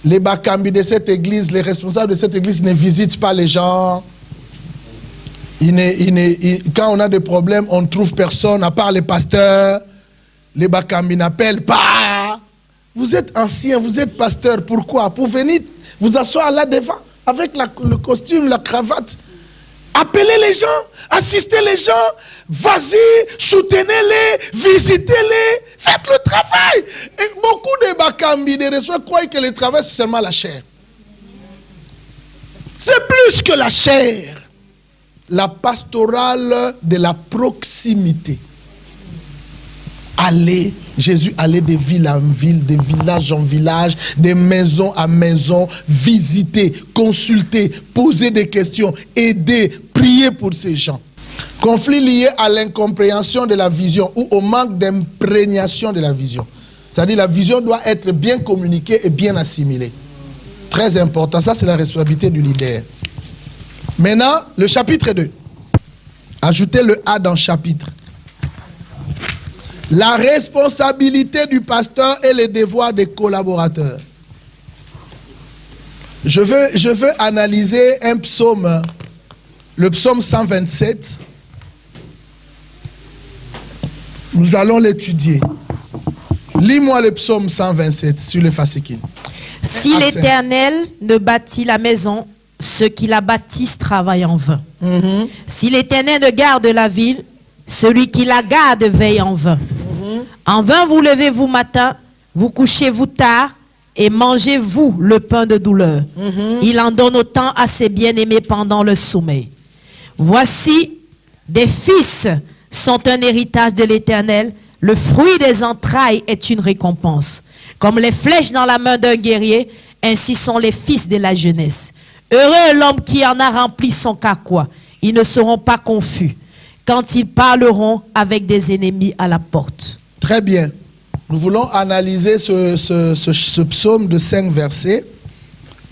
[SPEAKER 1] les Bakambi de cette église, les responsables de cette église ne visitent pas les gens. Quand on a des problèmes, on ne trouve personne, à part les pasteurs. Les Bakambi n'appellent pas. Vous êtes ancien, vous êtes pasteur. Pourquoi? Pour venir vous asseoir là devant, avec le costume, la cravate. Appelez les gens, assistez les gens. Vas-y, soutenez-les, visitez-les. Faites le travail. Et beaucoup de Bakambi, des reçoivent, croient que le travail, c'est seulement la chair. C'est plus que la chair. La pastorale de la proximité. Allez, Jésus allait de ville en ville, de village en village, de maison à maison, visiter, consulter, poser des questions, aider, prier pour ces gens. Conflit lié à l'incompréhension de la vision ou au manque d'imprégnation de la vision. C'est-à-dire la vision doit être bien communiquée et bien assimilée. Très important, ça c'est la responsabilité du leader. Maintenant, le chapitre 2. Ajoutez le A dans chapitre. La responsabilité du pasteur et les devoirs des collaborateurs. Je veux analyser un psaume, le psaume 127. Nous allons l'étudier. Lis-moi le psaume 127 sur le fascicule.
[SPEAKER 5] Si l'Éternel ne bâtit la maison, ceux qui la bâtissent travaillent en vain. Si l'Éternel ne garde la ville, celui qui la garde veille en vain. En vain vous levez-vous matin, vous couchez-vous tard et mangez-vous le pain de douleur. Il en donne autant à ses bien-aimés pendant le sommeil. Voici, des fils sont un héritage de l'Éternel, le fruit des entrailles est une récompense. Comme les flèches dans la main d'un guerrier, ainsi sont les fils de la jeunesse. Heureux l'homme qui en a rempli son carquois. Ils ne seront pas confus quand ils parleront avec des ennemis à la porte.
[SPEAKER 1] Très bien. Nous voulons analyser ce psaume de 5 versets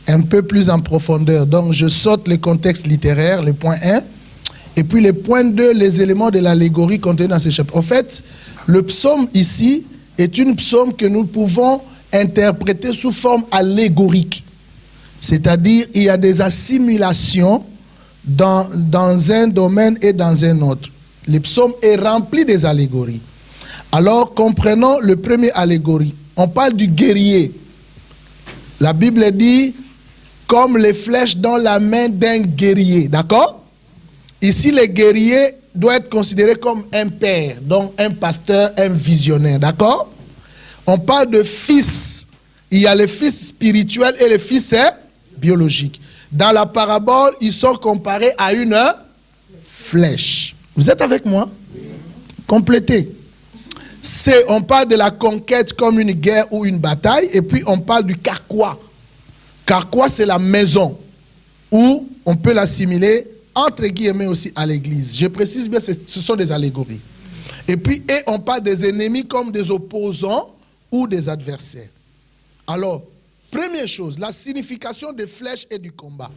[SPEAKER 1] un peu plus en profondeur. Donc je saute les contextes littéraires, le point 1, et puis le point 2, les éléments de l'allégorie contenus dans ces chapitres. En fait, le psaume ici est une psaume que nous pouvons interpréter sous forme allégorique. C'est-à-dire, il y a des assimilations dans un domaine et dans un autre. Le psaume est rempli des allégories. Alors, comprenons le premier allégorie. On parle du guerrier. La Bible dit, comme les flèches dans la main d'un guerrier. D'accord? Ici, le guerrier doit être considéré comme un père, donc un pasteur, un visionnaire. D'accord? On parle de fils. Il y a les fils spirituels et les fils biologiques. Dans la parabole, ils sont comparés à une flèche. Vous êtes avec moi? Complétez. On parle de la conquête comme une guerre ou une bataille, et puis on parle du carquois. Carquois, c'est la maison. ou on peut l'assimiler entre guillemets aussi à l'église. Je précise bien, ce sont des allégories. Et puis, et on parle des ennemis comme des opposants ou des adversaires. Alors, première chose, la signification des flèches et du combat.